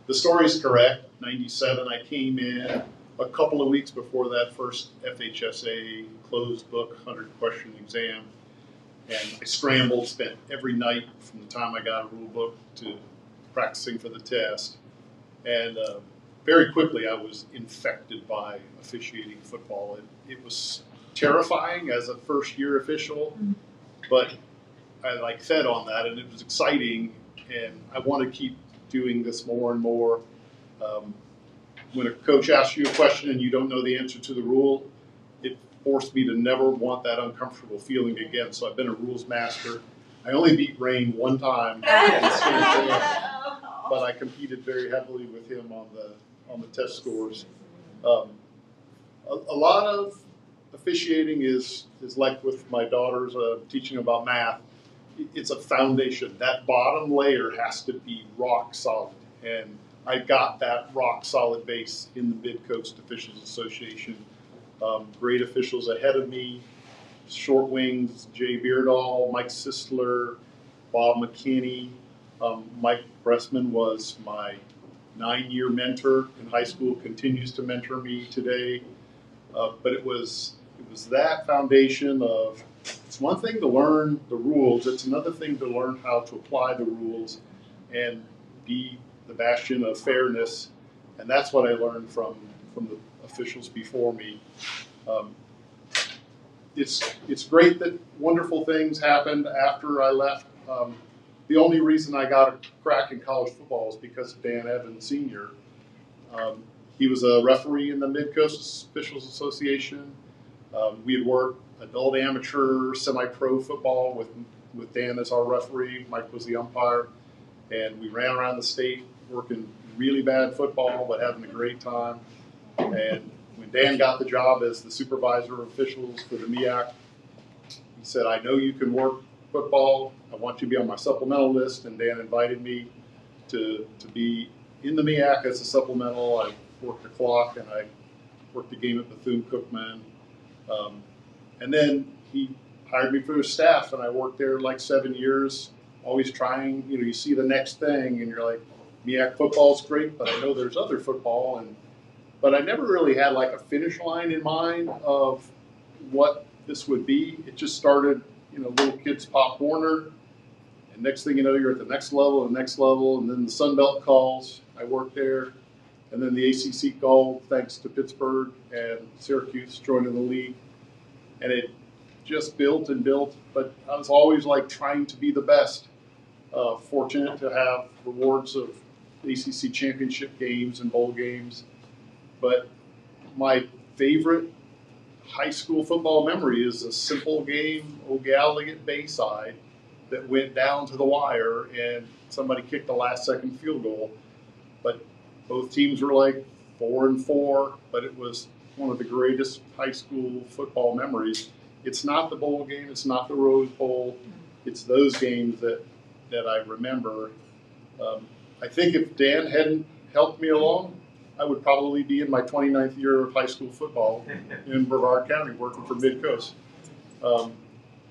S9: The story's correct. 97, I came in a couple of weeks before that first FHSA closed book 100-question exam. And I scrambled, spent every night from the time I got a rule book to practicing for the test. And very quickly I was infected by officiating football. It was terrifying as a first-year official, but I fed on that, and it was exciting, and I want to keep doing this more and more. When a coach asks you a question and you don't know the answer to the rule, it forced me to never want that uncomfortable feeling again. So I've been a rules master. I only beat Rain one time, but I competed very heavily with him on the test scores. A lot of officiating is like with my daughters teaching about math. It's a foundation. That bottom layer has to be rock solid, and I got that rock solid base in the Mid-Coast Officials Association. Great officials ahead of me, short wings, Jay Beardall, Mike Sisler, Bob McKinney. Mike Bressman was my 9-year mentor in high school, continues to mentor me today. But it was it was that foundation of, it's one thing to learn the rules, it's another thing to learn how to apply the rules and be the bastion of fairness. And that's what I learned from the officials before me. It's great that wonderful things happened after I left. The only reason I got a crack in college football is because of Dan Evans Sr. He was a referee in the Mid-Coast Officials Association. We had worked adult, amateur, semi-pro football with Dan as our referee. Mike was the umpire. And we ran around the state working really bad football, but having a great time. And when Dan got the job as the supervisor of officials for the MEAC, he said, I know you can work football. I want you to be on my supplemental list. And Dan invited me to be in the MEAC as a supplemental. I worked the clock and I worked the game at Bethune-Cookman. And then he hired me for his staff, and I worked there like 7 years, always trying, you see the next thing and you're like, MEAC football's great, but I know there's other football. But I never really had like a finish line in mind of what this would be. It just started, little kids Pop Warner, and next thing you know, you're at the next level, and then the Sunbelt calls. I worked there, and then the ACC called, thanks to Pittsburgh and Syracuse joining the league, and it just built and built. But I was always like trying to be the best. Fortunate to have rewards of ACC championship games and bowl games. But my favorite high school football memory is a simple game, O'Gallagher Bayside, that went down to the wire and somebody kicked the last second field goal. But both teams were like 4-4, but it was one of the greatest high school football memories. It's not the bowl game, it's not the Rose Bowl, it's those games that I remember. I think if Dan hadn't helped me along, I would probably be in my 29th year of high school football in Brevard County working for Mid-Coast.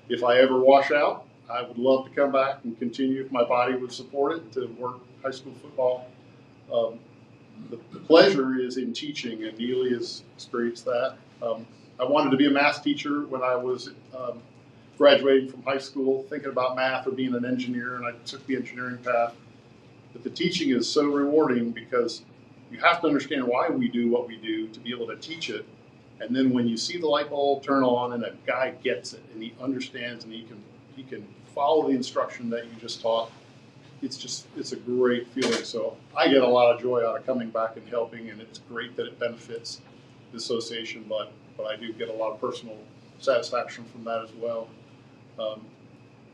S9: If I ever wash out, I would love to come back and continue, if my body would support it, to work high school football. The pleasure is in teaching, and Neely has experienced that. I wanted to be a math teacher when I was graduating from high school, thinking about math or being an engineer, and I took the engineering path. But the teaching is so rewarding because you have to understand why we do what we do to be able to teach it. And then when you see the light bulb turn on and a guy gets it and he understands and he can follow the instruction that you just taught, it's a great feeling. So I get a lot of joy out of coming back and helping, and it's great that it benefits the association, but I do get a lot of personal satisfaction from that as well.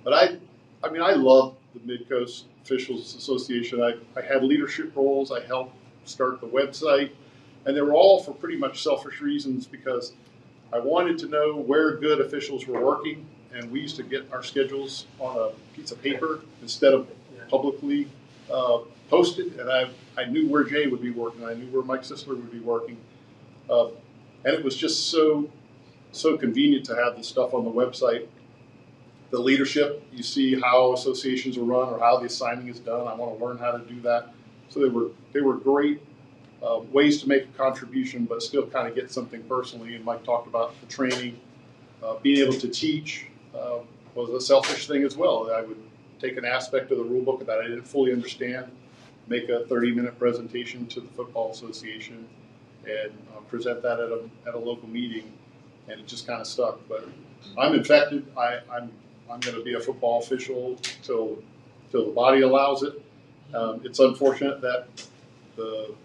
S9: But I love the Mid-Coast Officials Association. I had leadership roles. I helped start the website, and they were all for pretty much selfish reasons because I wanted to know where good officials were working, and we used to get our schedules on a piece of paper instead of publicly posted, and I knew where Jay would be working. I knew where Mike Sisler would be working, and it was just so convenient to have this stuff on the website. The leadership, you see how associations are run or how the assigning is done. I want to learn how to do that. So they were great ways to make a contribution, but still kind of get something personally. And Mike talked about the training, being able to teach was a selfish thing as well. I would take an aspect of the rule book that I didn't fully understand, make a 30-minute presentation to the Football Association, and present that at a local meeting, and it just kind of stuck. But I'm infected. I'm going to be a football official till the body allows it. It's unfortunate that the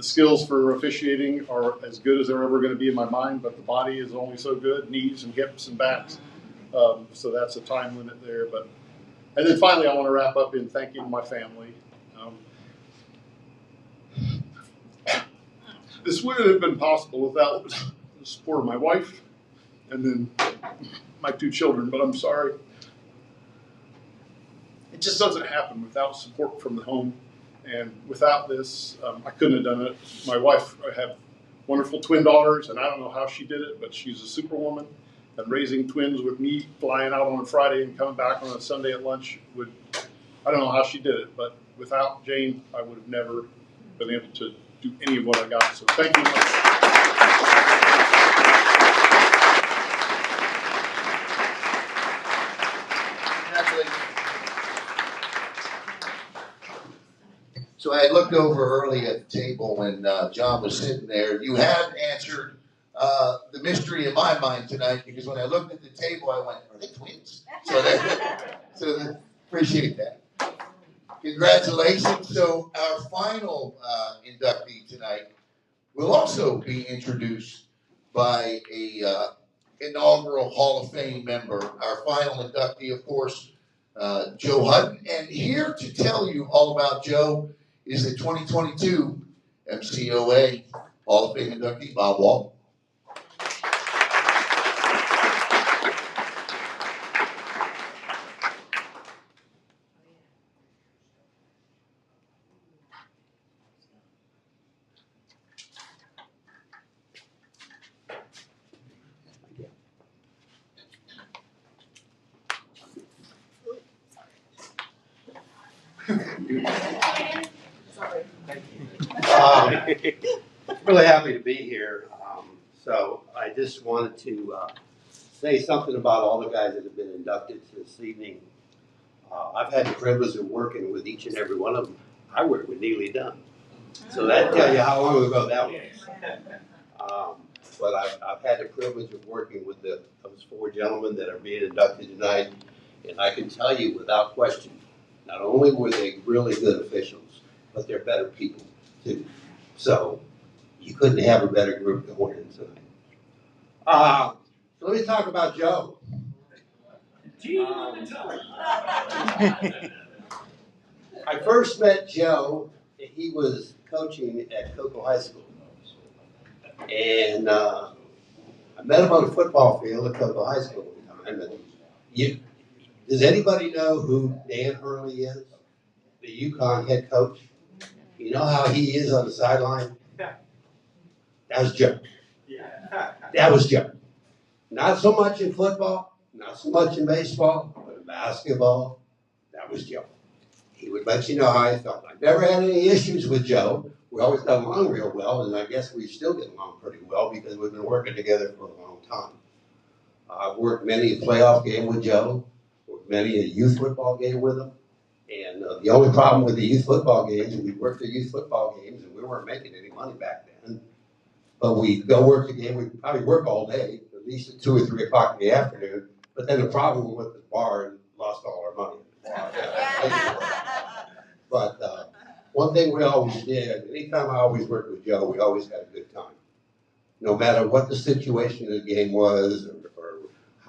S9: skills for officiating are as good as they're ever going to be in my mind, but the body is only so good, knees and hips and backs. So that's a time limit there. And then finally, I want to wrap up in thanking my family. This wouldn't have been possible without the support of my wife and then my 2 children, but I'm sorry. It just doesn't happen without support from the home. And without this, I couldn't have done it. My wife, I have wonderful twin daughters, and I don't know how she did it, but she's a superwoman. And raising twins with me, flying out on a Friday and coming back on a Sunday at lunch, I don't know how she did it, but without Jane, I would have never been able to do any of what I got. So thank you.
S1: So I looked over early at the table when John was sitting there. You have answered the mystery in my mind tonight, because when I looked at the table, I went, "Are they twins?" So appreciate that. Congratulations. So our final inductee tonight will also be introduced by a inaugural Hall of Fame member. Our final inductee, of course, Joe Hutten. And here to tell you all about Joe is the 2022 MCOA Hall of Fame inductee, Bob Wall.
S10: Really happy to be here. So I just wanted to say something about all the guys that have been inducted this evening. I've had the privilege of working with each and every one of them. I worked with Neely Dunn, so that tells you how long ago that was. But I've had the privilege of working with those four gentlemen that are being inducted tonight, and I can tell you without question, not only were they really good officials, but they're better people too. So you couldn't have a better group going in tonight. So let me talk about Joe. I first met Joe, he was coaching at Cocoa High School. And I met him on the football field at Cocoa High School one time. And does anybody know who Dan Hurley is? The UConn head coach? You know how he is on the sideline? That was Joe. That was Joe. Not so much in football, not so much in baseball, but in basketball, that was Joe. He would let you know how he felt. I never had any issues with Joe. We always got along real well, and I guess we still get along pretty well because we've been working together for a long time. I've worked many a playoff game with Joe, worked many a youth football game with him. And the only problem with the youth football games, we worked the youth football games, and we weren't making any money back then. But we'd go work the game. We'd probably work all day, at least at 2 or 3 o'clock in the afternoon. But then the problem, we went to the bar and lost all our money at the bar. But one thing we always did, anytime I always worked with Joe, we always had a good time. No matter what the situation of the game was or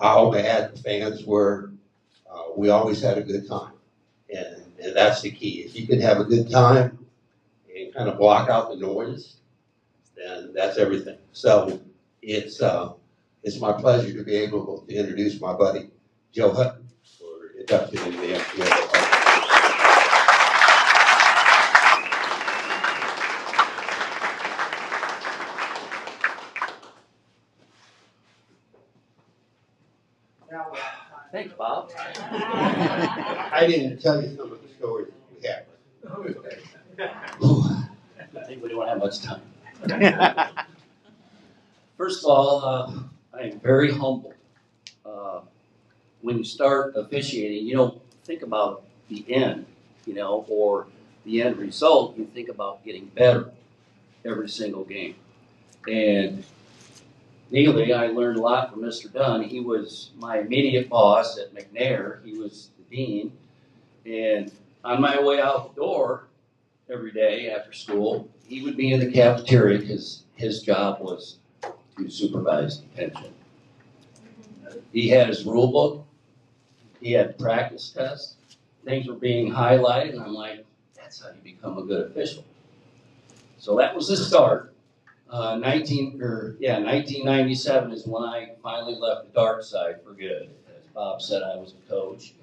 S10: how bad the fans were, we always had a good time. And that's the key. If you can have a good time and kind of block out the noise, then that's everything. So it's my pleasure to be able to introduce my buddy, Joe Hutten, for induction into the MCOA.
S3: Thanks, Bob.
S10: I didn't tell you some of the stories we had.
S3: I think we don't have much time. First of all, I am very humble. When you start officiating, you don't think about the end, or the end result. You think about getting better every single game. And Neely, I learned a lot from Mr. Dunn. He was my immediate boss at McNair. He was the dean. And on my way out the door every day after school, he would be in the cafeteria because his job was to supervise detention. He had his rule book. He had practice tests. Things were being highlighted, and I'm like, that's how you become a good official. So that was the start. 1997 is when I finally left the dark side for good. As Bob said, I was a coach.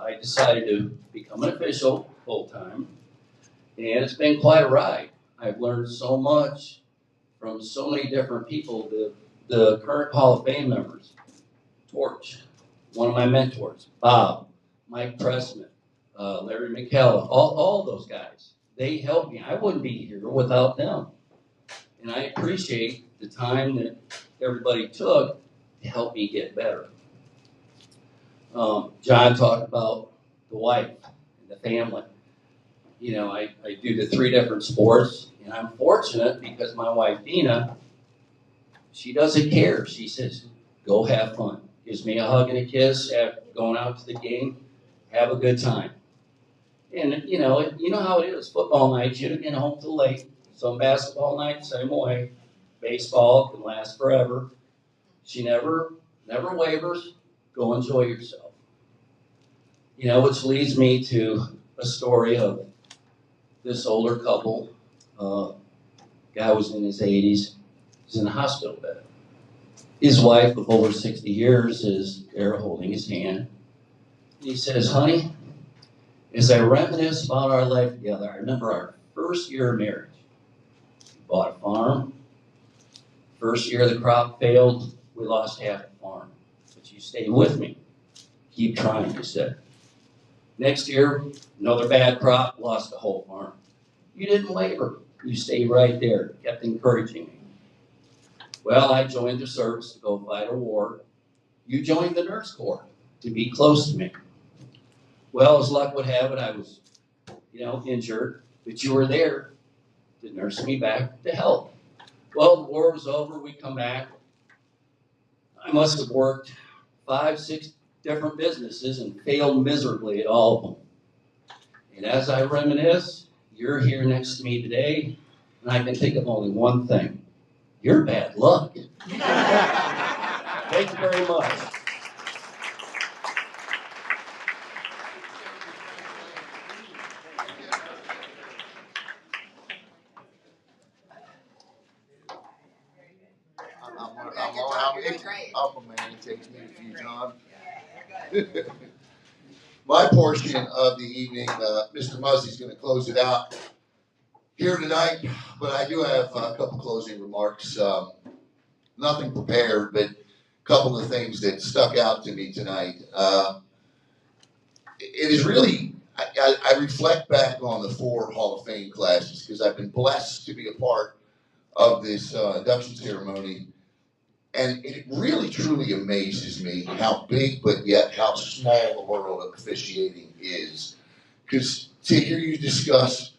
S3: I decided to become an official full-time, and it's been quite a ride. I've learned so much from so many different people. The current Hall of Fame members, Torch, one of my mentors, Bob, Mike Pressman, Larry McKella, all those guys. They helped me. I wouldn't be here without them. And I appreciate the time that everybody took to help me get better. John talked about the wife and the family. I do the 3 different sports, and I'm fortunate because my wife Dina, she doesn't care. She says, "Go have fun." Gives me a hug and a kiss after going out to the game. Have a good time. And you know how it is. Football nights, you don't get home till late. Some basketball nights, same way. Baseball can last forever. She never wavers. Go enjoy yourself. Which leads me to a story of this older couple. Guy was in his 80s. He's in a hospital bed. His wife of over 60 years is there holding his hand. He says, "Honey, as I reminisce about our life together, I remember our first year of marriage. We bought a farm. First year the crop failed. We lost half the farm. But you stayed with me. Keep trying," he said. Next year, another bad crop, lost the whole farm. You didn't waver. You stayed right there, kept encouraging me. Well, I joined the service to go fight a war. You joined the nurse corps to be close to me. Well, as luck would have it, I was, injured, but you were there to nurse me back to health. Well, the war was over, we come back. I must have worked 5, 6 different businesses and failed miserably at all of them. And as I reminisce, you're here next to me today, and I can think of only one thing. You're bad luck. Thank you very much.
S1: I'm a man. It takes me a few times. My portion of the evening, Mr. Muzzey's going to close it out here tonight, but I do have a couple closing remarks. Nothing prepared, but a couple of things that stuck out to me tonight. It is really, I reflect back on the 4 Hall of Fame classes because I've been blessed to be a part of this induction ceremony. And it really, truly amazes me how big, but yet how small the world of officiating is. Because to hear you discuss,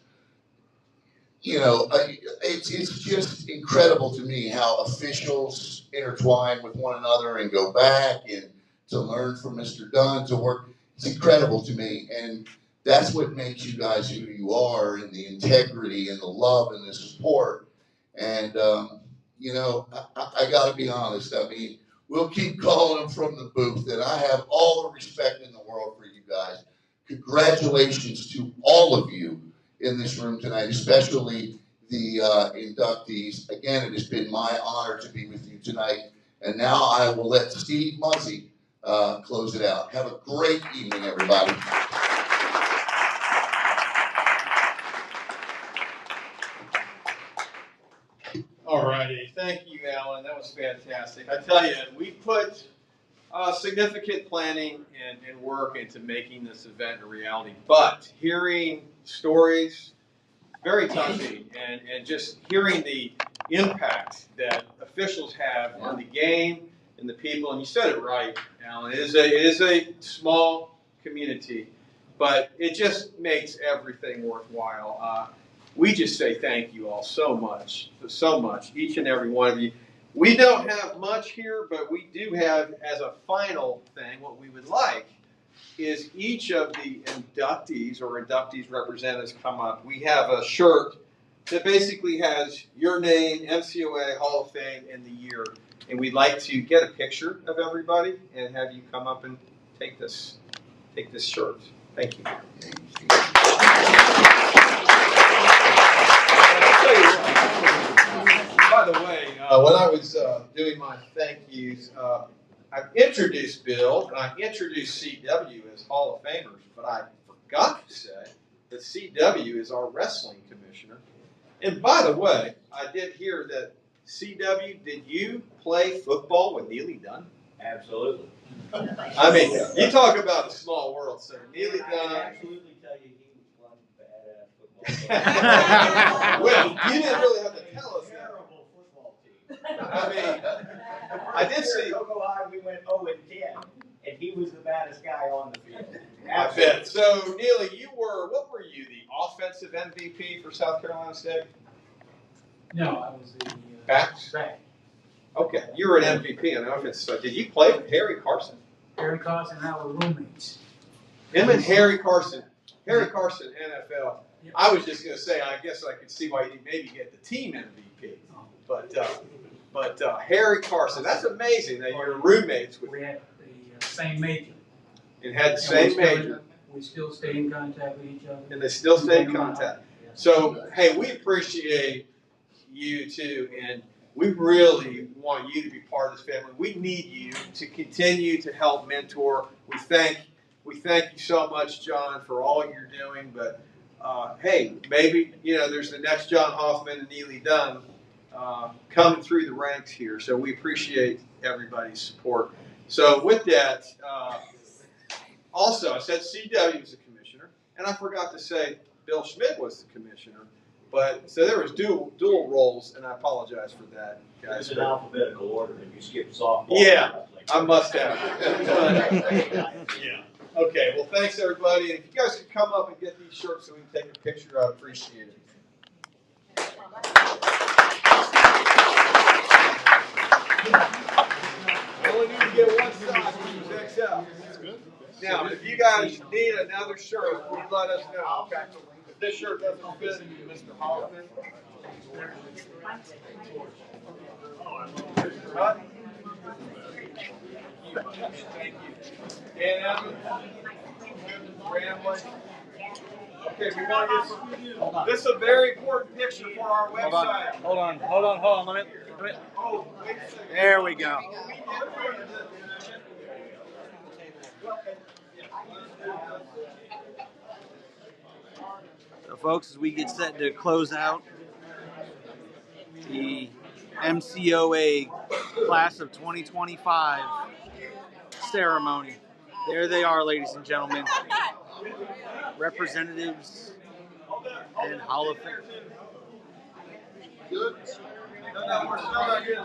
S1: it's just incredible to me how officials intertwine with one another and go back and to learn from Mr. Dunn, to work. It's incredible to me. And that's what makes you guys who you are, and the integrity and the love and the support. And, I got to be honest. I mean, we'll keep calling them from the booth, and I have all the respect in the world for you guys. Congratulations to all of you in this room tonight, especially the inductees. Again, it has been my honor to be with you tonight. And now I will let Steve Muzzey close it out. Have a great evening, everybody.
S2: All righty, thank you, Alan. That was fantastic. I tell you, we put significant planning and work into making this event a reality. But hearing stories, very touching, and just hearing the impact that officials have on the game and the people. And you said it right, Alan. It is a small community, but it just makes everything worthwhile. We just say thank you all so much, each and every one of you. We don't have much here, but we do have, as a final thing, what we would like is each of the inductees or inductees representatives come up. We have a shirt that basically has your name, MCOA, Hall of Fame, and the year. And we'd like to get a picture of everybody and have you come up and take this shirt. Thank you. By the way, when I was doing my thank yous, I introduced Bill and I introduced CW as Hall of Famers, but I forgot to say that CW is our wrestling commissioner. And by the way, I did hear that CW, did you play football with Neely Dunn?
S11: Absolutely.
S2: I mean, you talk about a small world, sir. Neely Dunn.
S11: I absolutely tell you he was one badass football player.
S2: Well, you didn't really have to tell us that.
S11: Terrible football team.
S2: I mean, I did see.
S11: Cocoa High, we went 0-10, and he was the baddest guy on the field.
S2: I bet. So, Neely, what were you, the offensive MVP for South Carolina State?
S5: No, I was the
S2: Backs?
S5: back.
S2: Okay, you were an MVP on the offense. So did you play with Harry Carson?
S5: Harry Carson and I were roommates.
S2: Him and Harry Carson. Harry Carson, NFL. I was just going to say, I guess I could see why you maybe get the team MVP. But Harry Carson, that's amazing that you're roommates with him.
S5: We had the same major.
S2: And had the same major.
S5: We still stay in contact with each other.
S2: And they still stay in contact. So, hey, we appreciate you too, and we really want you to be part of this family. We need you to continue to help mentor. We thank you so much, John, for all you're doing. But hey, maybe there's the next John Hoffmann and Neely Dunn coming through the ranks here. So we appreciate everybody's support. So with that, also I said CW was the commissioner, and I forgot to say Bill Schmidt was the commissioner. But so there was dual roles, and I apologize for that, guys.
S11: It's in alphabetical order, and you skipped softball.
S2: Yeah, I must have. Yeah. Okay. Well, thanks everybody, and if you guys could come up and get these shirts so we can take a picture, I'd appreciate it. Only need to get one size, which is XL. Now, if you guys need another shirt, you let us know. Okay. If this shirt doesn't fit Mr. Hoffman. Huh? Thank you. And Evan, Ramley. Okay, we want to get this is a very important picture for our website.
S12: Hold on. Let me.
S2: Oh, wait a second.
S12: There we go. So, folks, as we get set to close out the MCOA Class of 2025 ceremony, there they are, ladies and gentlemen, representatives and Hall of Fame.
S1: Good.
S2: No, we're still not getting